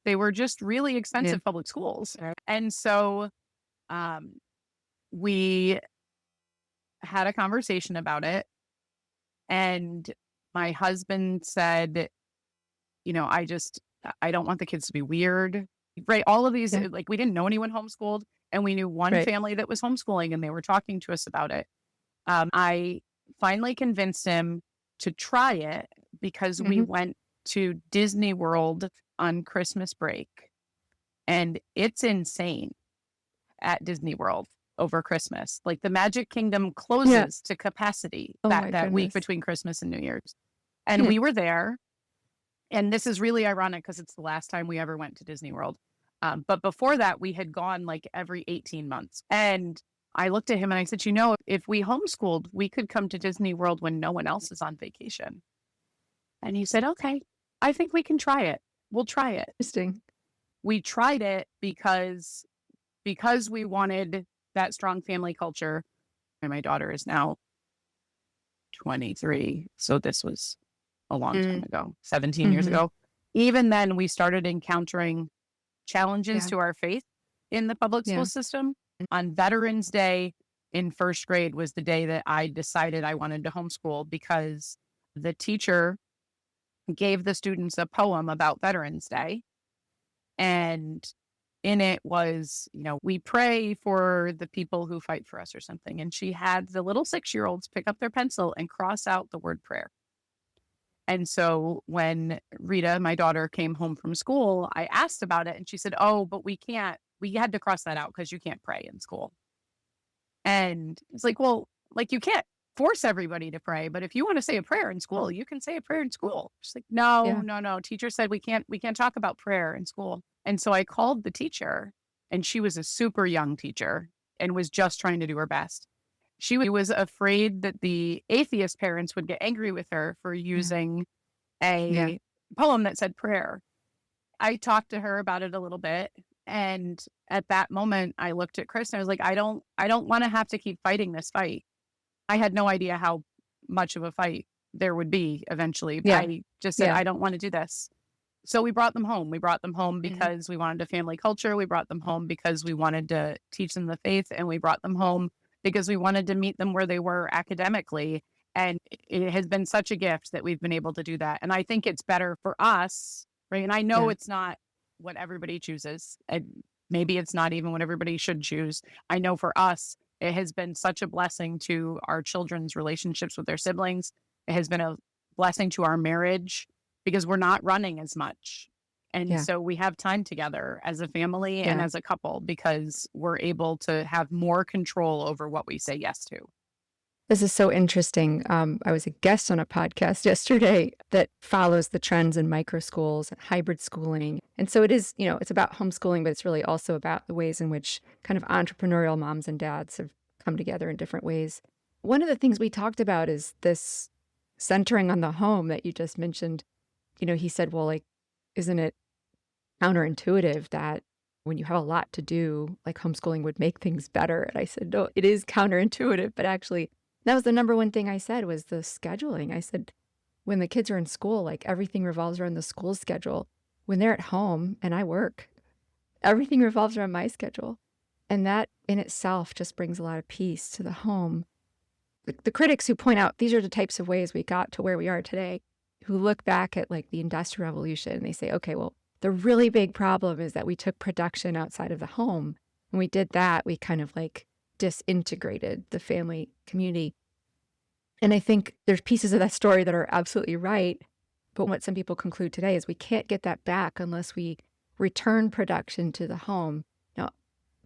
They were just really expensive public schools. And so we had a conversation about it. And my husband said, I don't want the kids to be weird, right? All of these, like, we didn't know anyone homeschooled, and we knew one family that was homeschooling, and they were talking to us about it. I finally convinced him to try it because we went to Disney World on Christmas break. And it's insane at Disney World over Christmas. Like the Magic Kingdom closes to capacity that week between Christmas and New Year's. And we were there. And this is really ironic because it's the last time we ever went to Disney World. But before that, we had gone like every 18 months. And I looked at him and I said, if we homeschooled, we could come to Disney World when no one else is on vacation. And he said, okay, I think we can try it. We'll try it. Interesting. We tried it because we wanted that strong family culture. And my daughter is now 23. So this was a long time ago, 17 years ago. Even then, we started encountering challenges to our faith in the public school system. On Veterans Day in first grade was the day that I decided I wanted to homeschool because the teacher gave the students a poem about Veterans Day. And in it was, we pray for the people who fight for us or something. And she had the little 6-year-olds pick up their pencil and cross out the word prayer. And so when Rita, my daughter, came home from school, I asked about it and she said, oh, but we had to cross that out because you can't pray in school. And it's like, well, like you can't force everybody to pray, but if you want to say a prayer in school, you can say a prayer in school. She's like, no. Teacher said we can't talk about prayer in school. And so I called the teacher, and she was a super young teacher and was just trying to do her best. She was afraid that the atheist parents would get angry with her for using a poem that said prayer. I talked to her about it a little bit. And at that moment, I looked at Chris and I was like, I don't want to have to keep fighting this fight. I had no idea how much of a fight there would be eventually. But I just said, I don't want to do this. So we brought them home. We brought them home because we wanted a family culture. We brought them home because we wanted to teach them the faith. And we brought them home because we wanted to meet them where they were academically. And it has been such a gift that we've been able to do that. And I think it's better for us, right? And I know it's not what everybody chooses. And maybe it's not even what everybody should choose. I know for us, it has been such a blessing to our children's relationships with their siblings. It has been a blessing to our marriage because we're not running as much. And so we have time together as a family and as a couple because we're able to have more control over what we say yes to. This is so interesting. I was a guest on a podcast yesterday that follows the trends in micro schools and hybrid schooling. And so it is, it's about homeschooling, but it's really also about the ways in which kind of entrepreneurial moms and dads have come together in different ways. One of the things we talked about is this centering on the home that you just mentioned. He said, well, like, isn't it counterintuitive that when you have a lot to do, like homeschooling would make things better? And I said, no, it is counterintuitive, but actually that was the number one thing I said was the scheduling. I said, when the kids are in school, like everything revolves around the school schedule. When they're at home and I work, everything revolves around my schedule. And that in itself just brings a lot of peace to the home. The critics who point out these are the types of ways we got to where we are today, who look back at like the Industrial Revolution and they say, okay, well, the really big problem is that we took production outside of the home. When we did that, we kind of like disintegrated the family community. And I think there's pieces of that story that are absolutely right. But what some people conclude today is we can't get that back unless we return production to the home. Now,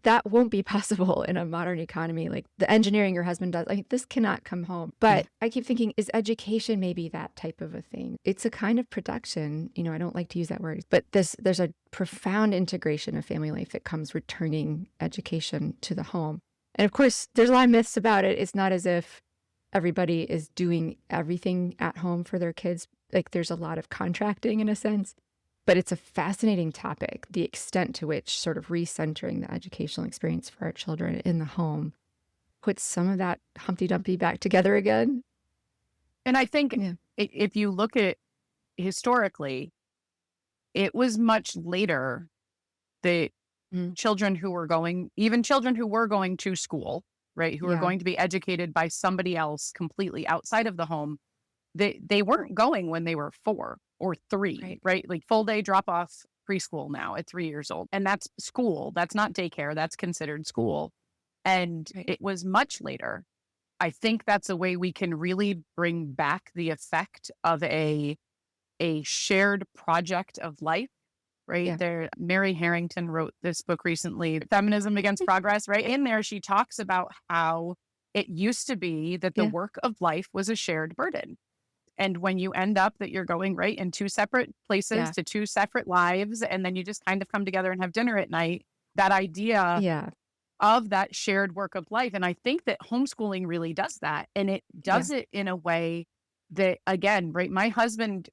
that won't be possible in a modern economy. Like the engineering your husband does, like this cannot come home. But I keep thinking, is education maybe that type of a thing? It's a kind of production. I don't like to use that word, but there's a profound integration of family life that comes returning education to the home. And of course, there's a lot of myths about it. It's not as if everybody is doing everything at home for their kids. Like there's a lot of contracting in a sense. But it's a fascinating topic, the extent to which sort of recentering the educational experience for our children in the home puts some of that Humpty Dumpty back together again. And I think if you look at historically, it was much later that children who were going to school, right, who were going to be educated by somebody else completely outside of the home, they weren't going when they were 4 or 3, right? Like full day drop off preschool now at 3 years old. And that's school. That's not daycare. That's considered school. And it was much later. I think that's a way we can really bring back the effect of a shared project of life, right? Yeah. There, Mary Harrington wrote this book recently, Feminism Against Progress, right? In there, she talks about how it used to be that the Yeah. work of life was a shared burden. And when you end up that you're going right in two separate places Yeah. to two separate lives, and then you just kind of come together and have dinner at night, that idea Yeah. of that shared work of life. And I think that homeschooling really does that. And it does it in a way that, again, right, my husband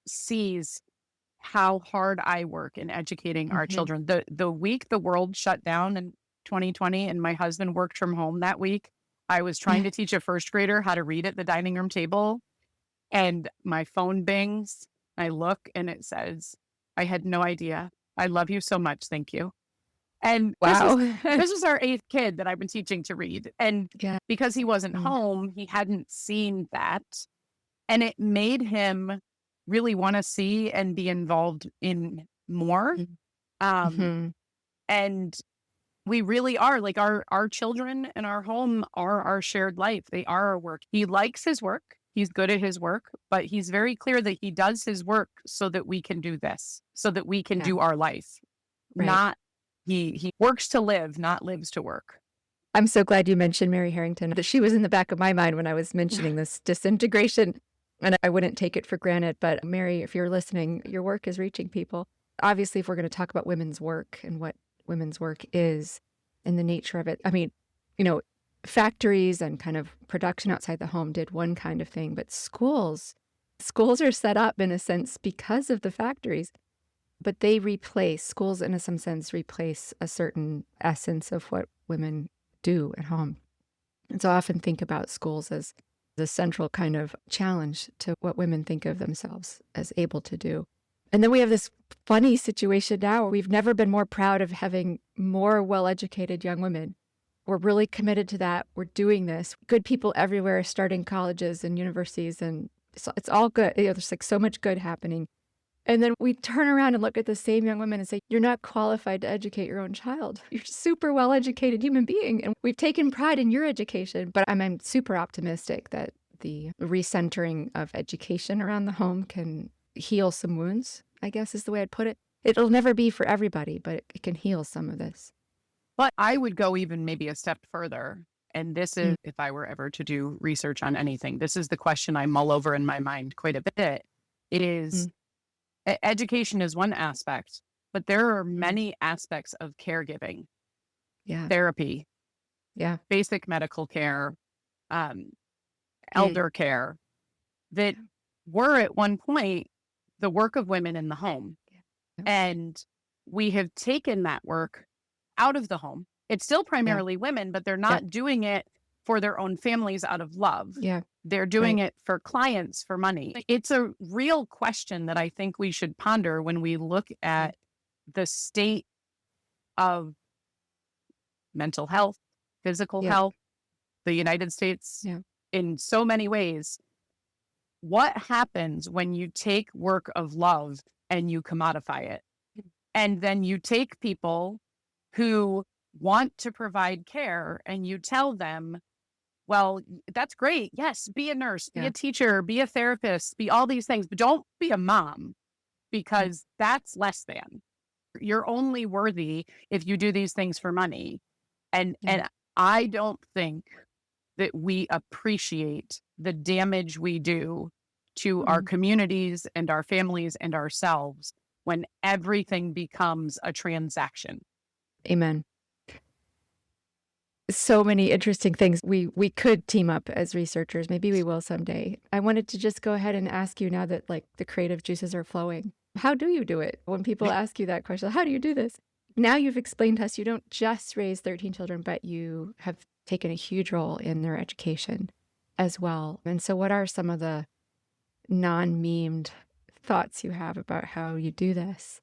sees how hard I work in educating our children. The week the world shut down in 2020 and my husband worked from home that week, I was trying to teach a first grader how to read at the dining room table. And my phone bings. I look and it says, I had no idea. I love you so much. Thank you. And Wow. this was our 8th kid that I've been teaching to read. And Yeah. because he wasn't home, he hadn't seen that. And it made him really want to see and be involved in more. And we really are, like, our children and our home are our shared life. They are our work. He likes his work. He's good at his work, but he's very clear that he does his work so that we can do this, so that we can do our life. Right. Not he works to live, not lives to work. I'm so glad you mentioned Mary Harrington. She was in the back of my mind when I was mentioning this disintegration, and I wouldn't take it for granted. But Mary, if you're listening, your work is reaching people. Obviously, if we're going to talk about women's work and what women's work is and the nature of it, I mean, factories and kind of production outside the home did one kind of thing, but schools are set up in a sense because of the factories, but schools in some sense replace a certain essence of what women do at home. And so I often think about schools as the central kind of challenge to what women think of themselves as able to do. And then we have this funny situation now where we've never been more proud of having more well-educated young women. We're really committed to that. We're doing this. Good people everywhere starting colleges and universities, and it's all good. There's like so much good happening. And then we turn around and look at the same young women and say, you're not qualified to educate your own child. You're a super well-educated human being, and we've taken pride in your education. But I'm super optimistic that the recentering of education around the home can heal some wounds, I guess is the way I'd put it. It'll never be for everybody, but it can heal some of this. But I would go even maybe a step further. And this is, if I were ever to do research on anything, this is the question I mull over in my mind quite a bit. It is, education is one aspect, but there are many aspects of caregiving, therapy, basic medical care, elder care, that were at one point the work of women in the home. And we have taken that work out of the home. It's still primarily women, but they're not doing it for their own families out of love. They're doing it for clients, for money. It's a real question that I think we should ponder when we look at the state of mental health, physical health, the United States in so many ways. What happens when you take work of love and you commodify it? And then you take people who want to provide care and you tell them, well, that's great. Yes, be a nurse, be a teacher, be a therapist, be all these things, but don't be a mom because that's less than. You're only worthy if you do these things for money. And I don't think that we appreciate the damage we do to our communities and our families and ourselves when everything becomes a transaction. Amen. So many interesting things. We could team up as researchers. Maybe we will someday. I wanted to just go ahead and ask you now that like the creative juices are flowing. How do you do it? When people ask you that question, how do you do this? Now you've explained to us you don't just raise 13 children, but you have taken a huge role in their education as well. And so what are some of the non-memed thoughts you have about how you do this?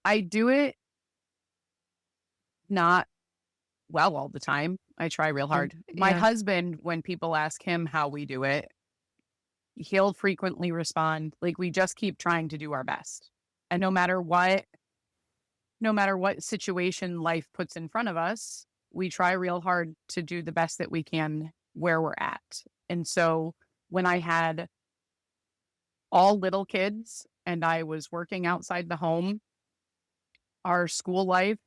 I do it not well all the time. I try real hard. My husband, when people ask him how we do it, he'll frequently respond, like, we just keep trying to do our best. And no matter what situation life puts in front of us, we try real hard to do the best that we can where we're at. And so when I had all little kids and I was working outside the home, our school life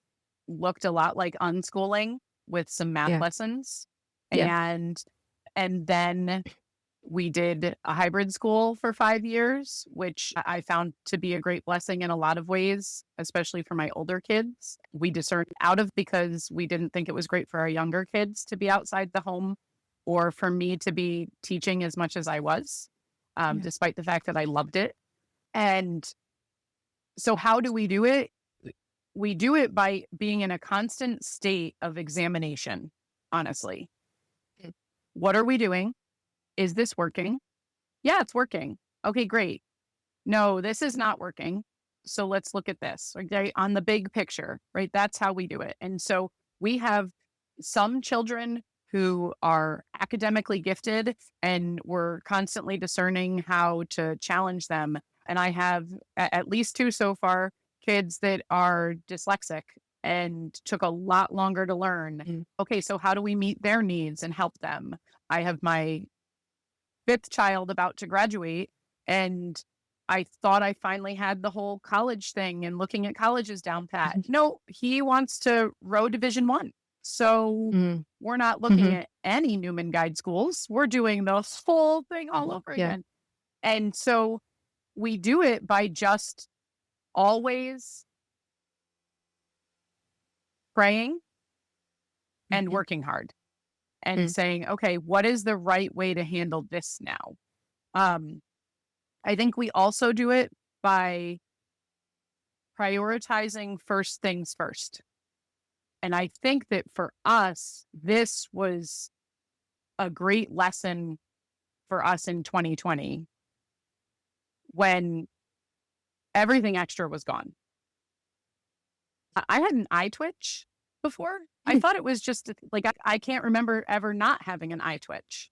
looked a lot like unschooling with some math Yeah. lessons. Yeah. And then we did a hybrid school for 5 years, which I found to be a great blessing in a lot of ways, especially for my older kids. We discerned out of because we didn't think it was great for our younger kids to be outside the home or for me to be teaching as much as I was, Yeah. despite the fact that I loved it. And so how do we do it? We do it by being in a constant state of examination, honestly. Mm. What are we doing? Is this working? Yeah, it's working. Okay, great. No, this is not working. So let's look at this, okay, on the big picture, right? That's how we do it. And so we have some children who are academically gifted and we're constantly discerning how to challenge them. And I have at least 2 so far, kids that are dyslexic and took a lot longer to learn. Mm. Okay, so how do we meet their needs and help them? I have my 5th child about to graduate, and I thought I finally had the whole college thing and looking at colleges down pat. No, he wants to row Division 1. So Mm. we're not looking Mhm. at any Newman Guide schools. We're doing the whole thing all over Yeah. again. And so we do it by just always praying and Mhm. working hard and Mm. saying, okay, what is the right way to handle this now? I think we also do it by prioritizing first things first. And I think that for us, this was a great lesson for us in 2020 when everything extra was gone. I had an eye twitch before. I thought it was just like, I can't remember ever not having an eye twitch.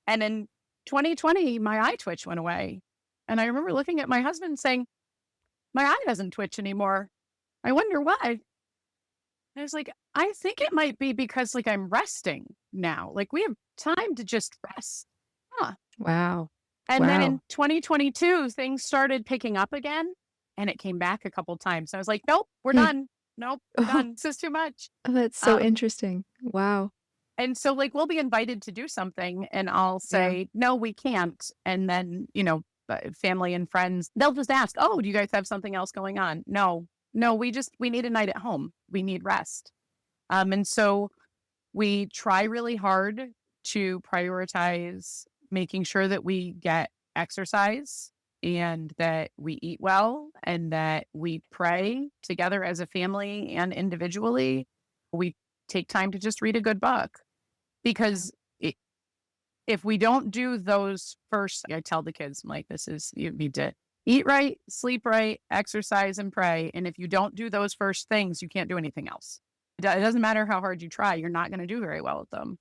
And in 2020, my eye twitch went away. And I remember looking at my husband saying, my eye doesn't twitch anymore. I wonder why. And I was like, I think it might be because like I'm resting now. Like we have time to just rest. Huh. Wow. And then in Wow. 2022, things started picking up again and it came back a couple times. I was like, nope, we're Hmm. done. Nope, we're Oh, done. This is too much. that's so Um, interesting. Wow. And so like we'll be invited to do something and I'll Yeah. say, no, we can't. And then, family and friends, they'll just ask, oh, do you guys have something else going on? No, we need a night at home. We need rest. And so we try really hard to prioritize making sure that we get exercise and that we eat well and that we pray together as a family and individually. We take time to just read a good book because if we don't do those first, I tell the kids, I'm like, you need to eat right, sleep right, exercise and pray. And if you don't do those first things, you can't do anything else. It doesn't matter how hard you try. You're not going to do very well at them.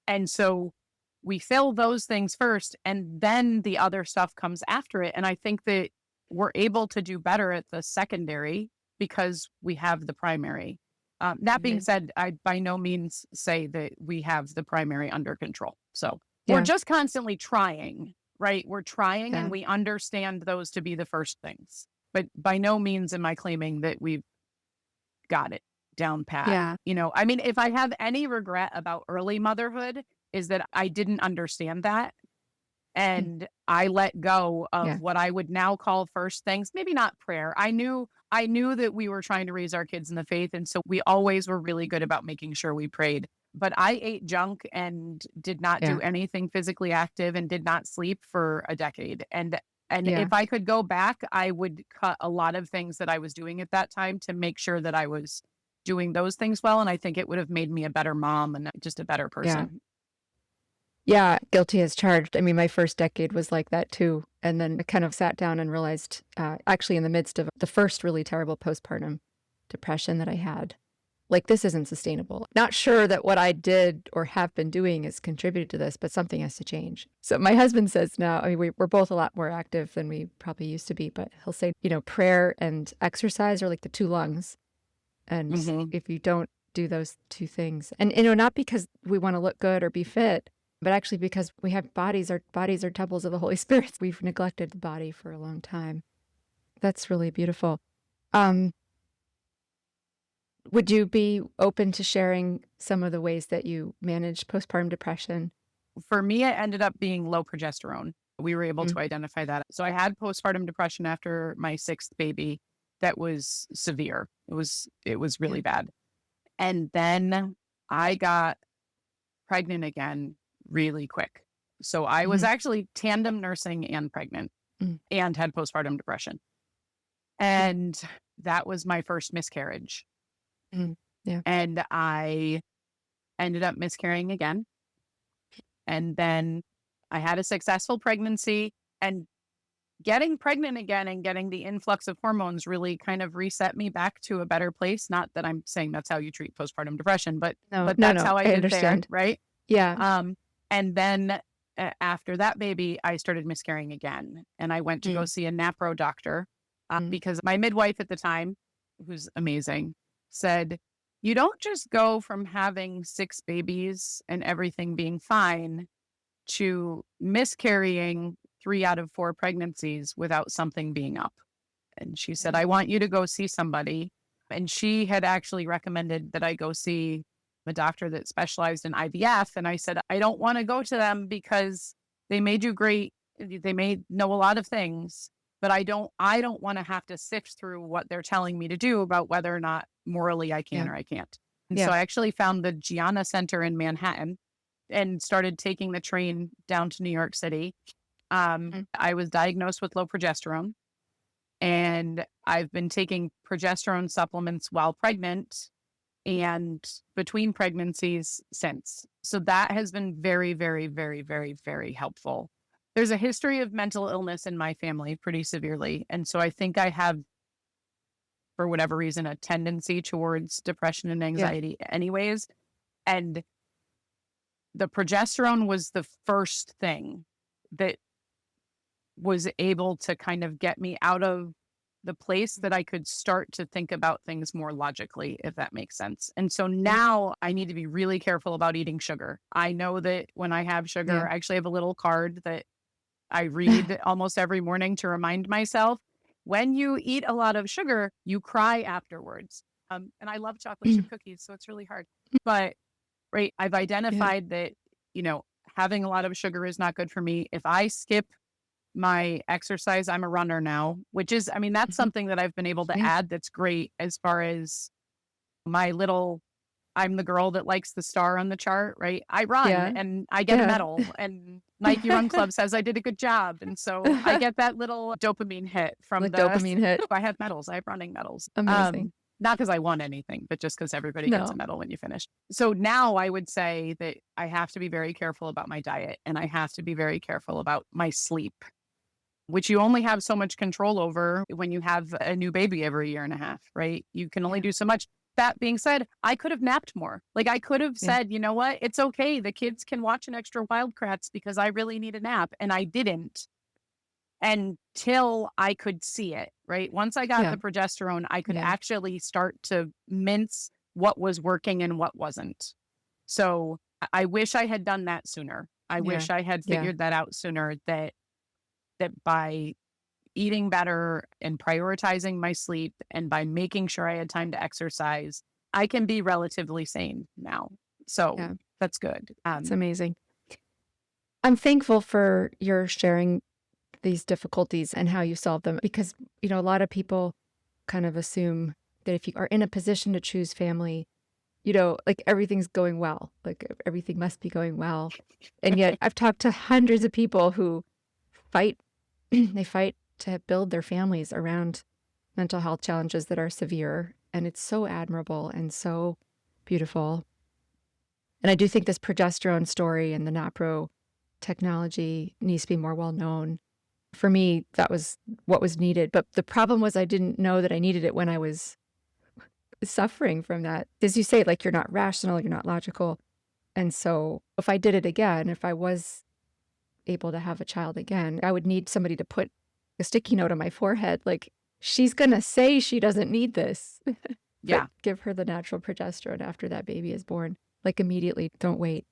And so we fill those things first and then the other stuff comes after it. And I think that we're able to do better at the secondary because we have the primary. That being Mhm. said, I by no means say that we have the primary under control. So we're Yeah. just constantly trying, right? We're trying Yeah. and we understand those to be the first things. But by no means am I claiming that we've got it down pat. Yeah. I mean, if I have any regret about early motherhood is that I didn't understand that. And I let go of Yeah. what I would now call first things, maybe not prayer. I knew that we were trying to raise our kids in the faith. And so we always were really good about making sure we prayed. But I ate junk and did not Yeah. do anything physically active and did not sleep for a decade. And Yeah. if I could go back, I would cut a lot of things that I was doing at that time to make sure that I was doing those things well. And I think it would have made me a better mom and just a better Yeah. person. Yeah. Guilty as charged. I mean, my first decade was like that too. And then I kind of sat down and realized, actually in the midst of the first really terrible postpartum depression that I had, like, this isn't sustainable. Not sure that what I did or have been doing has contributed to this, but something has to change. So my husband says now, I mean, we're both a lot more active than we probably used to be, but he'll say, prayer and exercise are like the 2 lungs. And Mhm. if you don't do those two things. And, not because we want to look good or be fit, but actually because we have bodies. Our bodies are temples of the Holy Spirit. We've neglected the body for a long time. That's really beautiful. Would you be open to sharing some of the ways that you manage postpartum depression? For me, it ended up being low progesterone. We were able to identify that. So I had postpartum depression after my 6th baby that was severe. It was really bad. And then I got pregnant again really quick. So I was actually tandem nursing and pregnant and had postpartum depression. And that was my first miscarriage. Yeah. And I ended up miscarrying again. And then I had a successful pregnancy, and getting pregnant again and getting the influx of hormones really kind of reset me back to a better place. Not that I'm saying that's how you treat postpartum depression, but that's how I did understand. there, right? Yeah. And then after that baby, I started miscarrying again, and I went to go see a NAPRO doctor because my midwife at the time, who's amazing, said, you don't just go from having 6 babies and everything being fine to miscarrying 3 out of 4 pregnancies without something being up. And she said, I want you to go see somebody. And she had actually recommended that I go see a doctor that specialized in IVF. And I said, I don't want to go to them because they may do great. They may know a lot of things, but I don't want to have to sift through what they're telling me to do about whether or not morally I can or I can't. And so I actually found the Gianna Center in Manhattan and started taking the train down to New York City. I was diagnosed with low progesterone, and I've been taking progesterone supplements while pregnant and between pregnancies since. So that has been very, very, very, very, very helpful. There's a history of mental illness in my family pretty severely. And so I think I have, for whatever reason, a tendency towards depression and anxiety anyways. And the progesterone was the first thing that was able to kind of get me out of the place that I could start to think about things more logically, if that makes sense. And so now I need to be really careful about eating sugar. I know that when I have sugar, I actually have a little card that I read almost every morning to remind myself, when you eat a lot of sugar, you cry afterwards. And I love chocolate chip cookies, so it's really hard. But I've identified that, having a lot of sugar is not good for me. If I skip my exercise, I'm a runner now, which is, that's something that I've been able to add that's great as far as I'm the girl that likes the star on the chart, right? I run and I get a medal, and Nike Run Club says I did a good job. And so I get that little dopamine hit from the dopamine hit. I have medals. I have running medals. Amazing. Not because I won anything, but just because everybody gets a medal when you finish. So now I would say that I have to be very careful about my diet, and I have to be very careful about my sleep, which you only have so much control over when you have a new baby every year and a half, right? You can only do so much. That being said, I could have napped more. I could have said, you know what? It's okay. The kids can watch an extra Wildcrats because I really need a nap. And I didn't until I could see it, right? Once I got the progesterone, I could actually start to mince what was working and what wasn't. So I wish I had done that sooner. I wish I had figured that out sooner, that by eating better and prioritizing my sleep and by making sure I had time to exercise, I can be relatively sane now. So that's good. It's amazing. I'm thankful for your sharing these difficulties and how you solve them, because, a lot of people kind of assume that if you are in a position to choose family, everything's going well, everything must be going well. And yet I've talked to hundreds of people who fight to build their families around mental health challenges that are severe. And it's so admirable and so beautiful. And I do think this progesterone story and the NAPRO technology needs to be more well known. For me, that was what was needed. But the problem was I didn't know that I needed it when I was suffering from that. As you say, you're not rational, you're not logical. And so if I did it again, if I was able to have a child again, I would need somebody to put a sticky note on my forehead, she's going to say she doesn't need this. Yeah. But give her the natural progesterone after that baby is born. Like immediately, don't wait.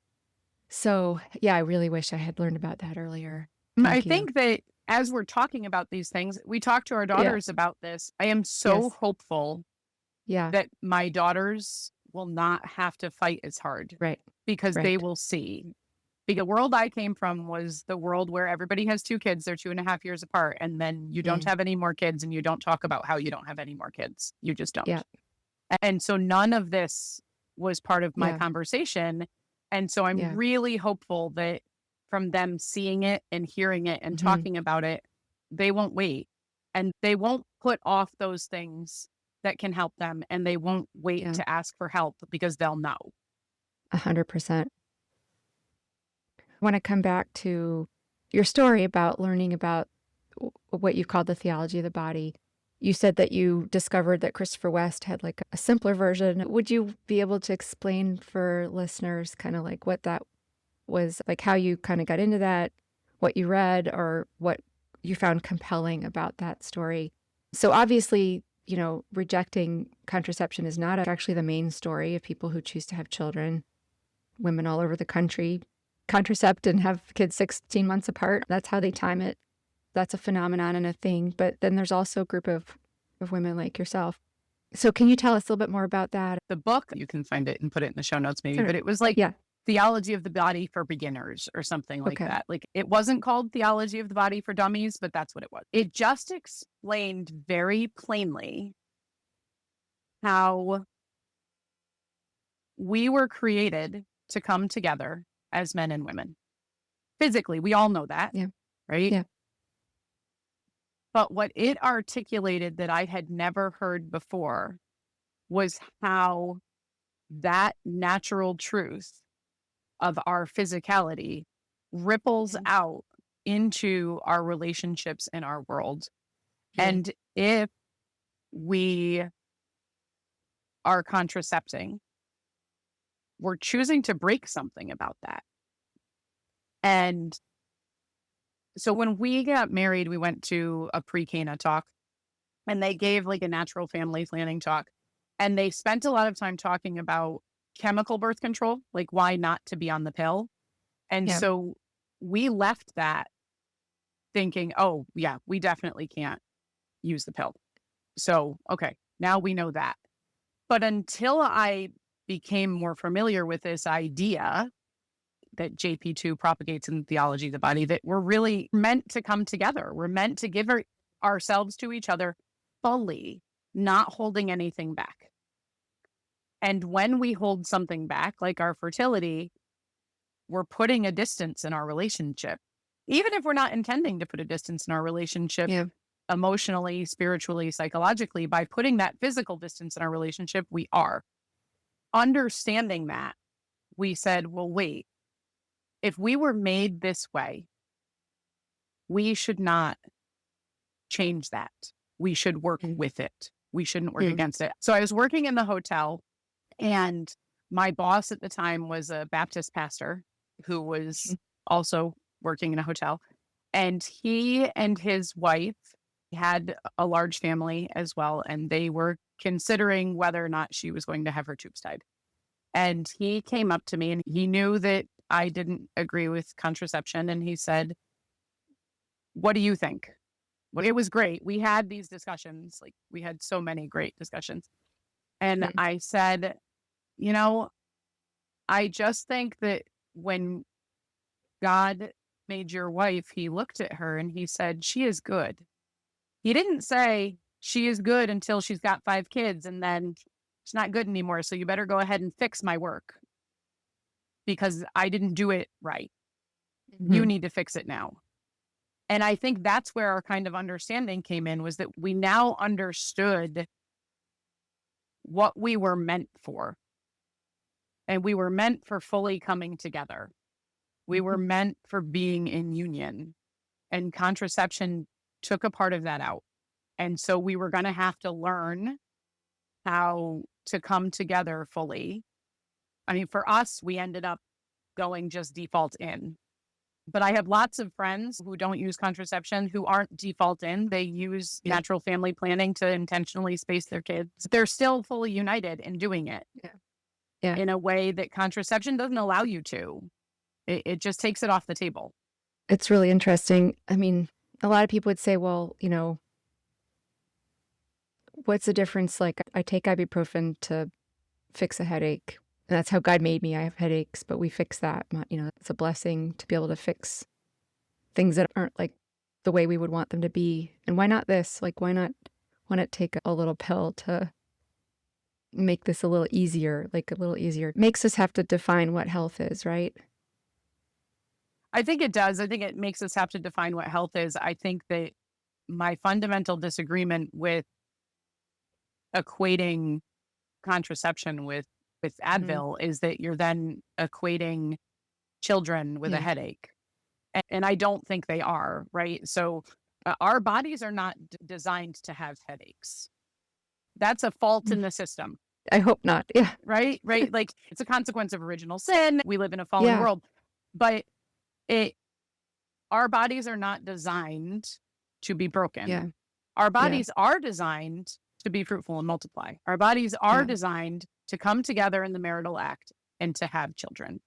So yeah, I really wish I had learned about that earlier. I Thank you. think that as we're talking about these things, we talk to our daughters about this. I am so Yes. hopeful Yeah. that my daughters will not have to fight as hard Right. because they Right. will see. Because the world I came from was the world where everybody has 2 kids, they're 2.5 years apart, and then you don't have any more kids and you don't talk about how you don't have any more kids. You just don't. Yeah. And so none of this was part of my Yeah. conversation. And so I'm Yeah. really hopeful that from them seeing it and hearing it and Mhm. talking about it, they won't wait and they won't put off those things that can help them, and they won't wait Yeah. to ask for help because they'll know. 100%. I want to come back to your story about learning about what you called the theology of the body. You said that you discovered that Christopher West had like a simpler version. Would you be able to explain for listeners kind of like what that was, like how you kind of got into that, what you read, or what you found compelling about that story? So obviously, you know, rejecting contraception is not actually the main story of people who choose to have children. Women all over the country contracept and have kids 16 months apart. That's how they time it. That's a phenomenon and a thing. But then there's also a group of women like yourself. So can you tell us a little bit more about that? The book, you can find it and put it in the show notes maybe, Sure. but it was like Yeah. Theology of the Body for Beginners or something like Okay. that. Like it wasn't called Theology of the Body for Dummies, but that's what it was. It just explained very plainly how we were created to come together as men and women. Physically, we all know that, Yeah. right? Yeah. But what it articulated that I had never heard before was how that natural truth of our physicality ripples out into our relationships in our world. Yeah. And if we are contracepting, we're choosing to break something about that. And so when we got married, we went to a pre-Cana talk and they gave like a natural family planning talk. And they spent a lot of time talking about chemical birth control, like why not to be on the pill. And Yeah. so we left that thinking, oh, yeah, we definitely can't use the pill. So, okay, now we know that. But until I became more familiar with this idea that JP2 propagates in theology of the body, that we're really meant to come together. We're meant to give ourselves to each other fully, not holding anything back. And when we hold something back, like our fertility, we're putting a distance in our relationship. Even if we're not intending to put a distance in our relationship, Yeah. emotionally, spiritually, psychologically, by putting that physical distance in our relationship, we are. Understanding that, we said, well, wait, if we were made this way, we should not change that. We should work with it. We shouldn't work against it. So I was working in the hotel, and my boss at the time was a Baptist pastor who was also working in a hotel. And he and his wife had a large family as well. And they were considering whether or not she was going to have her tubes tied. And he came up to me and he knew that I didn't agree with contraception. And he said, what do you think? Well, it was great. We had these discussions. Like we had so many great discussions. And I said, you know, I just think that when God made your wife, he looked at her and he said, she is good. He didn't say she is good until she's got 5 kids and then she's not good anymore. So you better go ahead and fix my work because I didn't do it right. You need to fix it now. And I think that's where our kind of understanding came in, was that we now understood what we were meant for. And we were meant for fully coming together. We were meant for being in union. And contraception took a part of that out. And so we were going to have to learn how to come together fully. I mean, for us, we ended up going just default in. But I have lots of friends who don't use contraception, who aren't default in. They use natural family planning to intentionally space their kids. They're still fully united in doing it in a way that contraception doesn't allow you to. It just takes it off the table. It's really interesting. I mean, a lot of people would say, well, what's the difference? Like, I take ibuprofen to fix a headache. And that's how God made me. I have headaches, but we fix that. It's a blessing to be able to fix things that aren't like the way we would want them to be. And why not this? Like, why not take a little pill to make this a little easier, Makes us have to define what health is, right? I think it does. I think it makes us have to define what health is. I think that my fundamental disagreement with equating contraception with Advil is that you're then equating children with a headache. And I don't think they are, right? So our bodies are not designed to have headaches. That's a fault in the system. I hope not. Yeah. Right? Like, it's a consequence of original sin. We live in a fallen world. But our bodies are not designed to be broken. Yeah. Our bodies are designed to be fruitful and multiply. Our bodies are designed to come together in the marital act and to have children.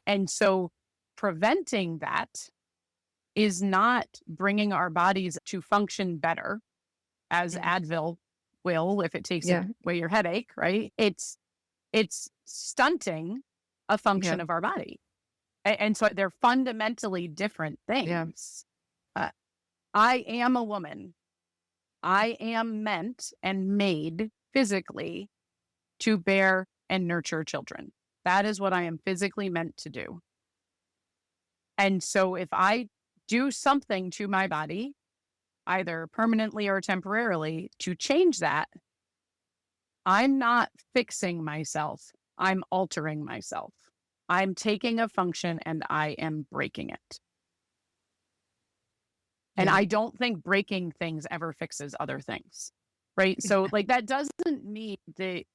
And so preventing that is not bringing our bodies to function better, as Advil will if it takes away your headache, right? It's stunting a function of our body. And so they're fundamentally different things. I am a woman. I am meant and made physically to bear and nurture children. That is what I am physically meant to do. And so if I do something to my body, either permanently or temporarily, to change that, I'm not fixing myself. I'm altering myself. I'm taking a function and I am breaking it. And I don't think breaking things ever fixes other things, right? So like, that doesn't mean that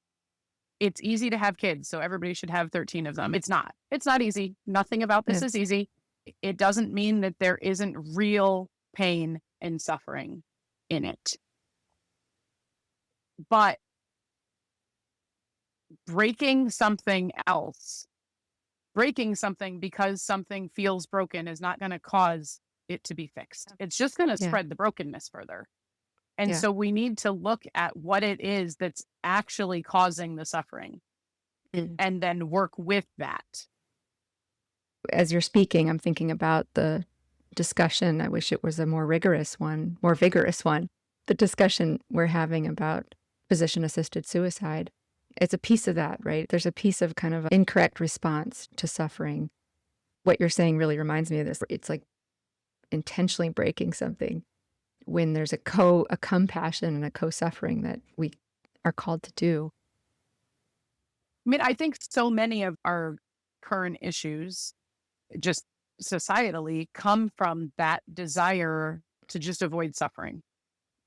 it's easy to have kids, so everybody should have 13 of them. It's not easy. Nothing about this is easy. It doesn't mean that there isn't real pain and suffering in it. But breaking something because something feels broken is not going to cause it to be fixed. It's just going to spread the brokenness further. And so we need to look at what it is that's actually causing the suffering and then work with that. As you're speaking, I'm thinking about the discussion. I wish it was a more vigorous one. The discussion we're having about physician-assisted suicide. It's a piece of that, right? There's a piece of kind of incorrect response to suffering. What you're saying really reminds me of this. It's like intentionally breaking something when there's a compassion and a co-suffering that we are called to do. I mean, I think so many of our current issues, just societally, come from that desire to just avoid suffering,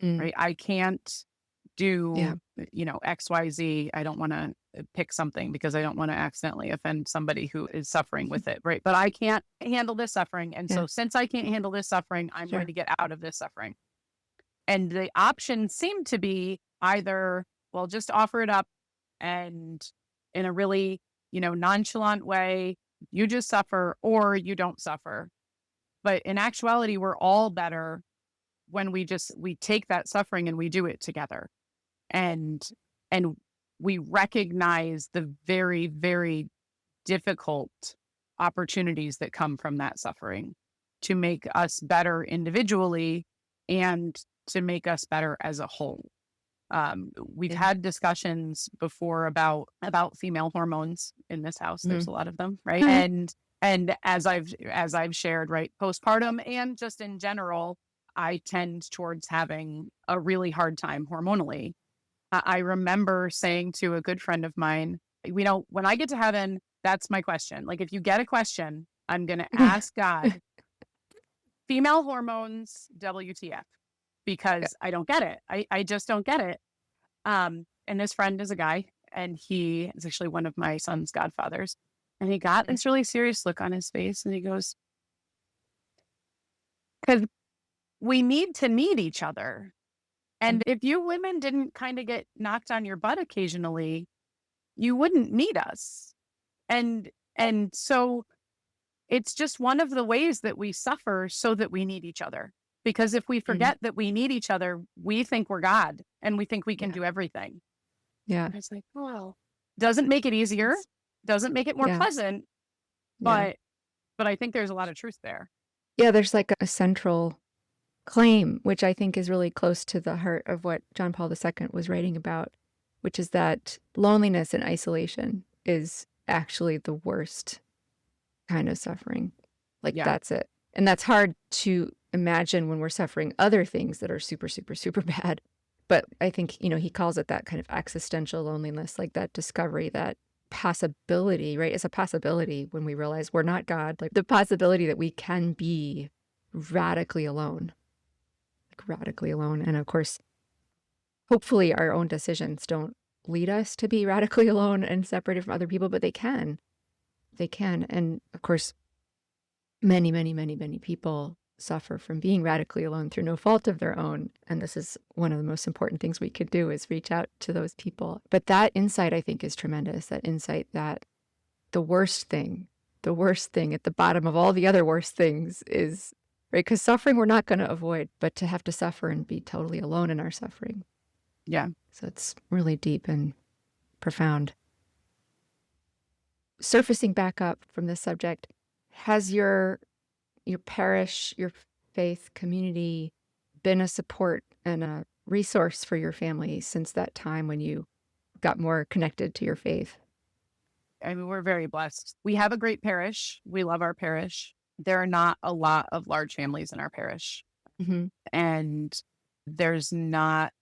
right? I can't do, X, Y, Z. I don't want to pick something because I don't want to accidentally offend somebody who is suffering with it, right? But I can't handle this suffering. And so since I can't handle this suffering, I'm going to get out of this suffering. And the options seem to be either, well, just offer it up and in a really, nonchalant way, you just suffer or you don't suffer. But in actuality, we're all better when we take that suffering and we do it together. And we recognize the very, very difficult opportunities that come from that suffering to make us better individually and to make us better as a whole. We've had discussions before about female hormones in this house. There's a lot of them, right? And as I've shared, right, postpartum and just in general, I tend towards having a really hard time hormonally. I remember saying to a good friend of mine, when I get to heaven, that's my question. Like, if you get a question, I'm going to ask God, female hormones, WTF, because I don't get it. I just don't get it. And this friend is a guy, and he is actually one of my son's godfathers. And he got this really serious look on his face, and he goes, because we need each other. And if you women didn't kind of get knocked on your butt occasionally, you wouldn't need us. And so it's just one of the ways that we suffer so that we need each other. Because if we forget that we need each other, we think we're God and we think we can do everything. Yeah. And it's like, well, doesn't make it easier, doesn't make it more pleasant, but I think there's a lot of truth there. Yeah, there's like a central claim, which I think is really close to the heart of what John Paul II was writing about, which is that loneliness and isolation is actually the worst kind of suffering. Like that's it. And that's hard to imagine when we're suffering other things that are super, super, super bad. But I think, he calls it that kind of existential loneliness, like that discovery, that possibility, right? It's a possibility when we realize we're not God, like the possibility that we can be radically alone. And of course, hopefully our own decisions don't lead us to be radically alone and separated from other people, but they can. And of course, many, many, many, many people suffer from being radically alone through no fault of their own. And this is one of the most important things we could do, is reach out to those people. But that insight, I think, is tremendous. That insight that the worst thing at the bottom of all the other worst things is, right? Because suffering we're not going to avoid, but to have to suffer and be totally alone in our suffering. Yeah. So it's really deep and profound. Surfacing back up from this subject, has your parish, your faith community been a support and a resource for your family since that time when you got more connected to your faith? I mean, we're very blessed. We have a great parish. We love our parish. There are not a lot of large families in our parish. And there's not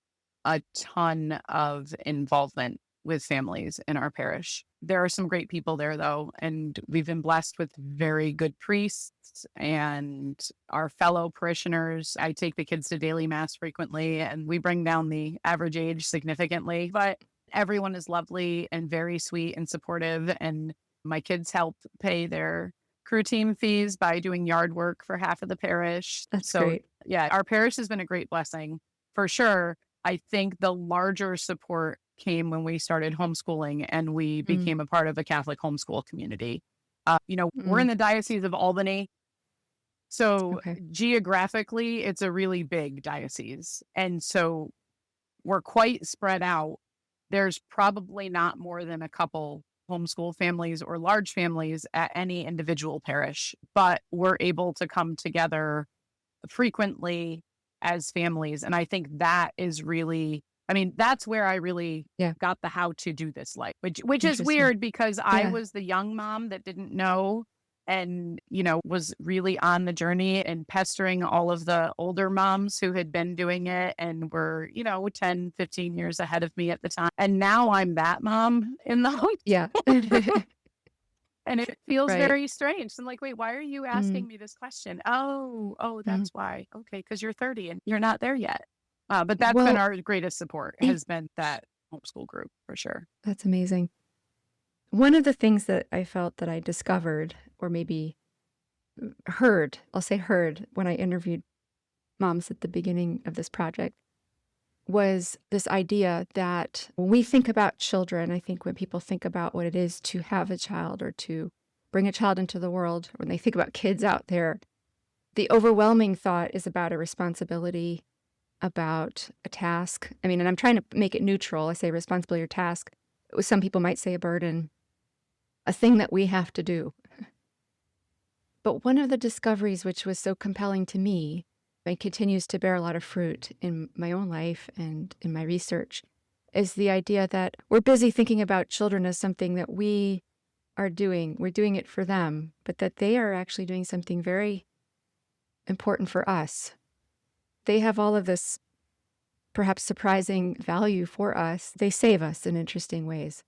a ton of involvement with families in our parish. There are some great people there, though, and we've been blessed with very good priests and our fellow parishioners. I take the kids to daily mass frequently, and we bring down the average age significantly, but everyone is lovely and very sweet and supportive. And my kids help pay their crew team fees by doing yard work for half of the parish. That's great. Yeah, our parish has been a great blessing for sure. I think the larger support came when we started homeschooling and we became a part of a Catholic homeschool community. We're in the Diocese of Albany. So geographically, it's a really big diocese. And so we're quite spread out. There's probably not more than a couple homeschool families or large families at any individual parish, but we're able to come together frequently as families. And I think that is really, that's where I really got the how to do this life, which is weird because I was the young mom that didn't know and, was really on the journey and pestering all of the older moms who had been doing it and were, 10, 15 years ahead of me at the time. And now I'm that mom in the house. Yeah. And it feels very strange. I'm like, wait, why are you asking me this question? Oh, that's why. Okay, because you're 30 and you're not there yet. But that's been our greatest support, has been that homeschool group for sure. That's amazing. One of the things that I felt that I discovered, or maybe heard, I'll say heard, when I interviewed moms at the beginning of this project, was this idea that when we think about children, I think when people think about what it is to have a child or to bring a child into the world, when they think about kids out there, the overwhelming thought is about a responsibility, about a task. And I'm trying to make it neutral. I say responsibility or task. Some people might say a burden, a thing that we have to do. But one of the discoveries which was so compelling to me and continues to bear a lot of fruit in my own life and in my research is the idea that we're busy thinking about children as something that we are doing. We're doing it for them, but that they are actually doing something very important for us. They have all of this perhaps surprising value for us. They save us in interesting ways.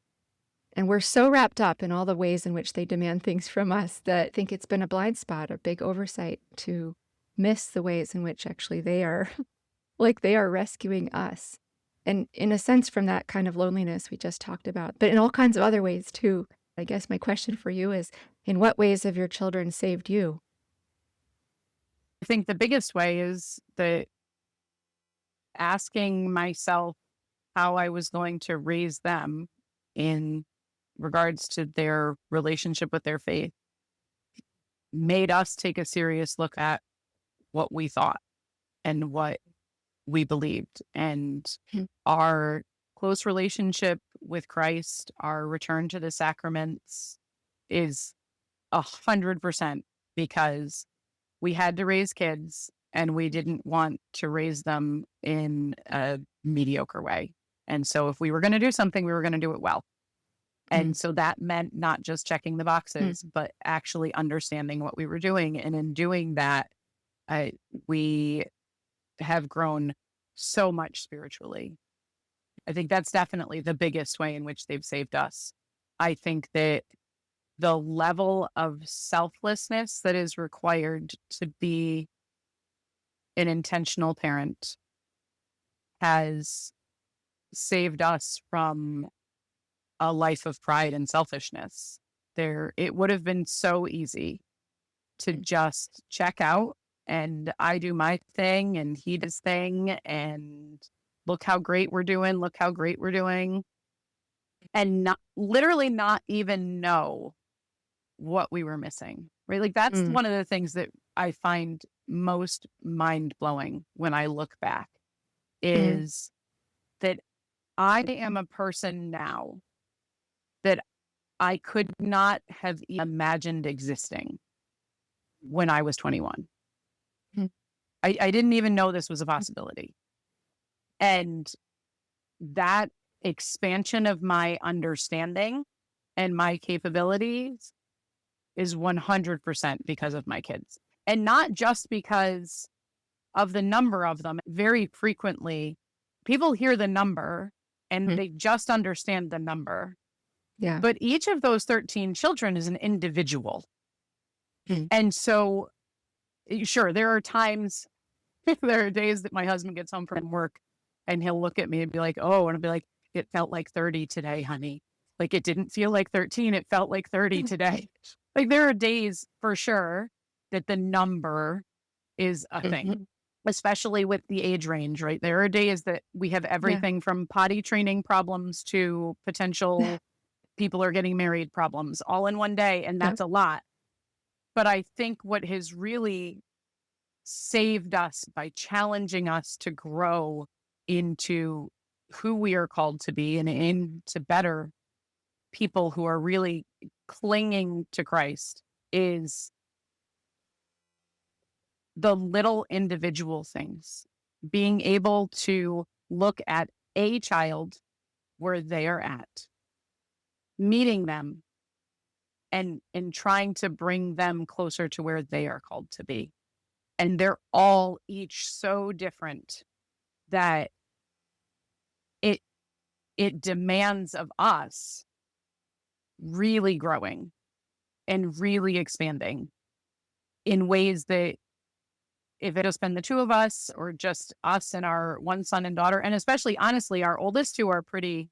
And we're so wrapped up in all the ways in which they demand things from us that I think it's been a blind spot, a big oversight to miss the ways in which actually they are rescuing us. And in a sense, from that kind of loneliness we just talked about, but in all kinds of other ways too. I guess my question for you is, in what ways have your children saved you? think the biggest way is that asking myself how I was going to raise them in regards to their relationship with their faith made us take a serious look at what we thought and what we believed. And our close relationship with Christ, our return to the sacraments is 100% because we had to raise kids and we didn't want to raise them in a mediocre way. And so if we were going to do something, we were going to do it well. And so that meant not just checking the boxes, but actually understanding what we were doing. And in doing that, we have grown so much spiritually. I think that's definitely the biggest way in which they've saved us. I think that the level of selflessness that is required to be an intentional parent has saved us from a life of pride and selfishness. It would have been so easy to just check out and I do my thing and he does thing and look how great we're doing, and literally not even know what we were missing, right? Like that's one of the things that I find most mind-blowing when I look back is that I am a person now that I could not have imagined existing when I was 21. I didn't even know this was a possibility. And that expansion of my understanding and my capabilities is 100% because of my kids. And not just because of the number of them. Very frequently, people hear the number and they just understand the number. Yeah. But each of those 13 children is an individual. And so, sure, there are times, there are days that my husband gets home from work and he'll look at me and be like, oh, and I'll be like, it felt like 30 today, honey. Like it didn't feel like 13. It felt like 30 today. Like there are days for sure that the number is a thing, especially with the age range, right? There are days that we have everything from potty training problems to potential people are getting married problems all in one day. And that's a lot. But I think what has really saved us by challenging us to grow into who we are called to be and into better people who are really clinging to Christ is the little individual things, being able to look at a child where they are at, meeting them and trying to bring them closer to where they are called to be. And they're all each so different that it demands of us really growing and really expanding in ways that if it has been the two of us or just us and our one son and daughter, and especially honestly, our oldest two are pretty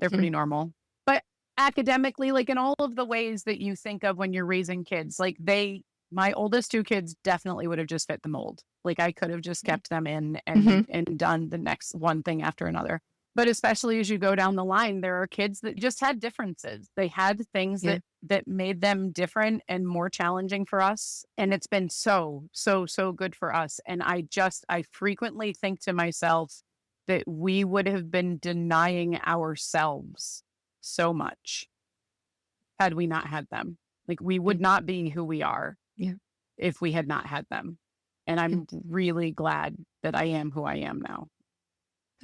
normal. But academically, like in all of the ways that you think of when you're raising kids, like my oldest two kids definitely would have just fit the mold. Like I could have just kept them in and done the next one thing after another. But especially as you go down the line, there are kids that just had differences. They had things that made them different and more challenging for us. And it's been so good for us. And I frequently think to myself that we would have been denying ourselves so much had we not had them. Like we would not be who we are if we had not had them. And I'm really glad that I am who I am now.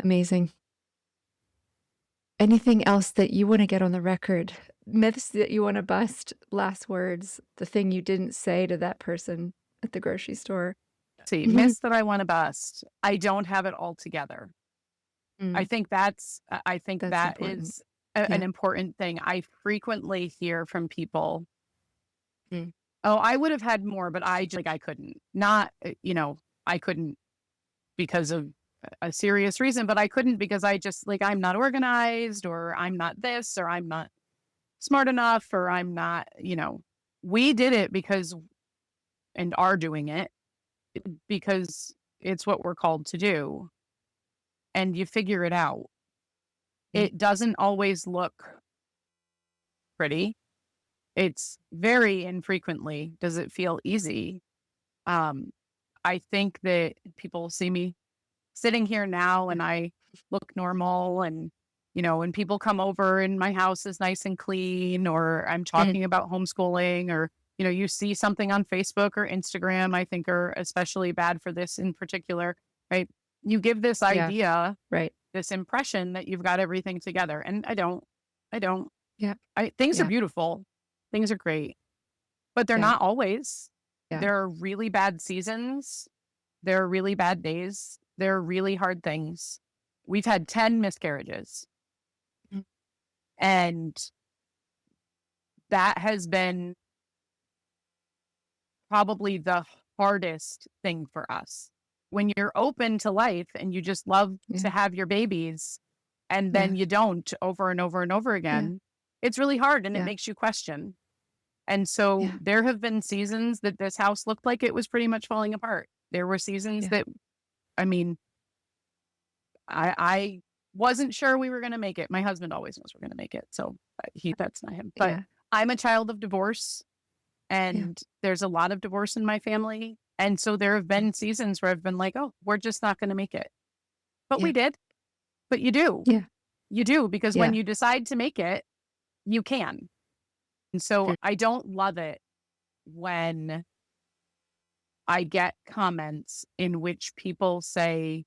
Amazing. Anything else that you want to get on the record? Myths that you want to bust? Last words? The thing you didn't say to that person at the grocery store? See, myths that I want to bust. I don't have it all together. I think that important. is an important thing. I frequently hear from people, oh, I would have had more, but I couldn't. Not, I couldn't because of a serious reason, but I couldn't because I just I'm not organized or I'm not this or I'm not smart enough or I'm not, we did it because and are doing it because it's what we're called to do, and you figure it out. It doesn't always look pretty. It's very infrequently does it feel easy. I think that people see me sitting here now and I look normal, and when people come over and my house is nice and clean, or I'm talking about homeschooling, or you see something on Facebook or Instagram, I think are especially bad for this in particular, right? You give this idea, Right. this impression that you've got everything together, and I don't. Yeah. Things are Yeah. beautiful. Things are great, but they're Yeah. not always. Yeah. There are really bad seasons. There are really bad days. There are really hard things. We've had 10 miscarriages. Mm. And that has been probably the hardest thing for us. When you're open to life and you just love to have your babies, and then you don't over and over and over again, it's really hard, and it makes you question. And so there have been seasons that this house looked like it was pretty much falling apart. There were seasons that, I mean, I wasn't sure we were going to make it. My husband always knows we're going to make it. So that's not him. But I'm a child of divorce, and there's a lot of divorce in my family. And so there have been seasons where I've been like, oh, we're just not going to make it. But we did. But you do. Yeah. You do, because when you decide to make it, you can. And so I don't love it when I get comments in which people say,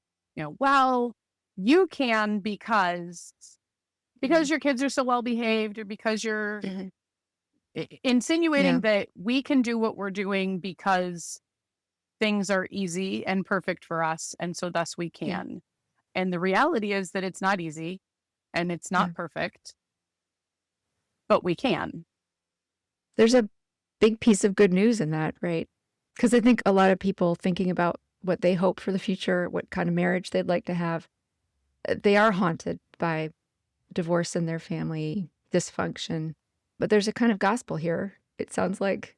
well, you can because your kids are so well behaved, or because you're insinuating that we can do what we're doing because things are easy and perfect for us, and so thus we can. And the reality is that it's not easy and it's not perfect, but we can. There's a big piece of good news in that, right? Because I think a lot of people thinking about what they hope for the future, what kind of marriage they'd like to have, they are haunted by divorce in their family, dysfunction. But there's a kind of gospel here. It sounds like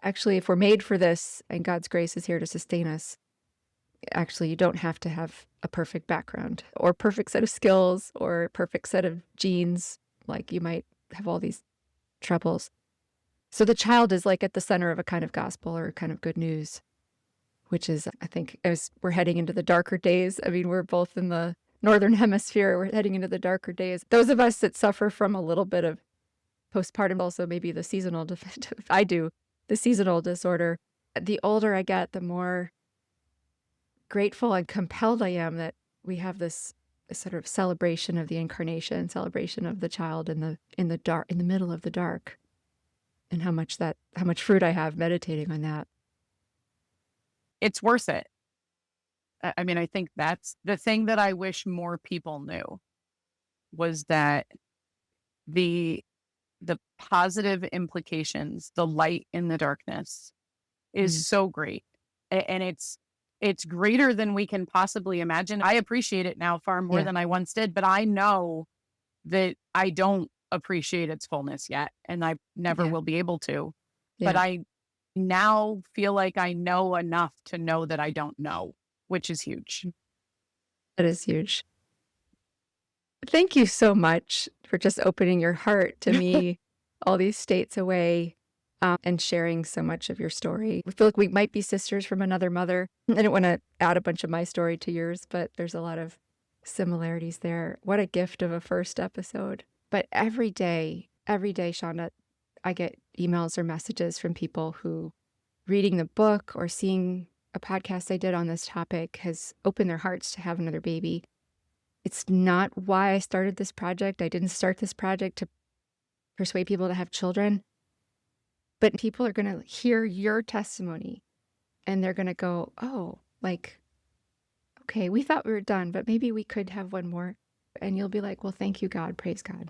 actually, if we're made for this and God's grace is here to sustain us, actually, you don't have to have a perfect background or perfect set of skills or perfect set of genes. Like, you might have all these troubles. So the child is like at the center of a kind of gospel or kind of good news, which is, I think, as we're heading into the darker days. I mean, we're both in the northern hemisphere. We're heading into the darker days. Those of us that suffer from a little bit of postpartum, also maybe the seasonal, I do, the seasonal disorder. The older I get, the more grateful and compelled I am that we have this sort of celebration of the incarnation, celebration of the child in the dark, in the middle of the dark, and how much fruit I have meditating on that. It's worth it. I mean, I think that's the thing that I wish more people knew, was that the positive implications, the light in the darkness, is so great. And it's greater than we can possibly imagine. I appreciate it now far more than I once did, but I know that I don't appreciate its fullness yet, and I never will be able to. But I now feel like I know enough to know that I don't know, which is huge. That is huge. Thank you so much for just opening your heart to me all these states away, and sharing so much of your story. I feel like we might be sisters from another mother. I don't want to add a bunch of my story to yours, but there's a lot of similarities there. What a gift of a first episode. But every day, Shaunda, I get emails or messages from people who, reading the book or seeing a podcast I did on this topic, has opened their hearts to have another baby. It's not why I started this project. I didn't start this project to persuade people to have children. But people are going to hear your testimony and they're going to go, oh, like, okay, we thought we were done, but maybe we could have one more. And you'll be like, well, thank you, God. Praise God.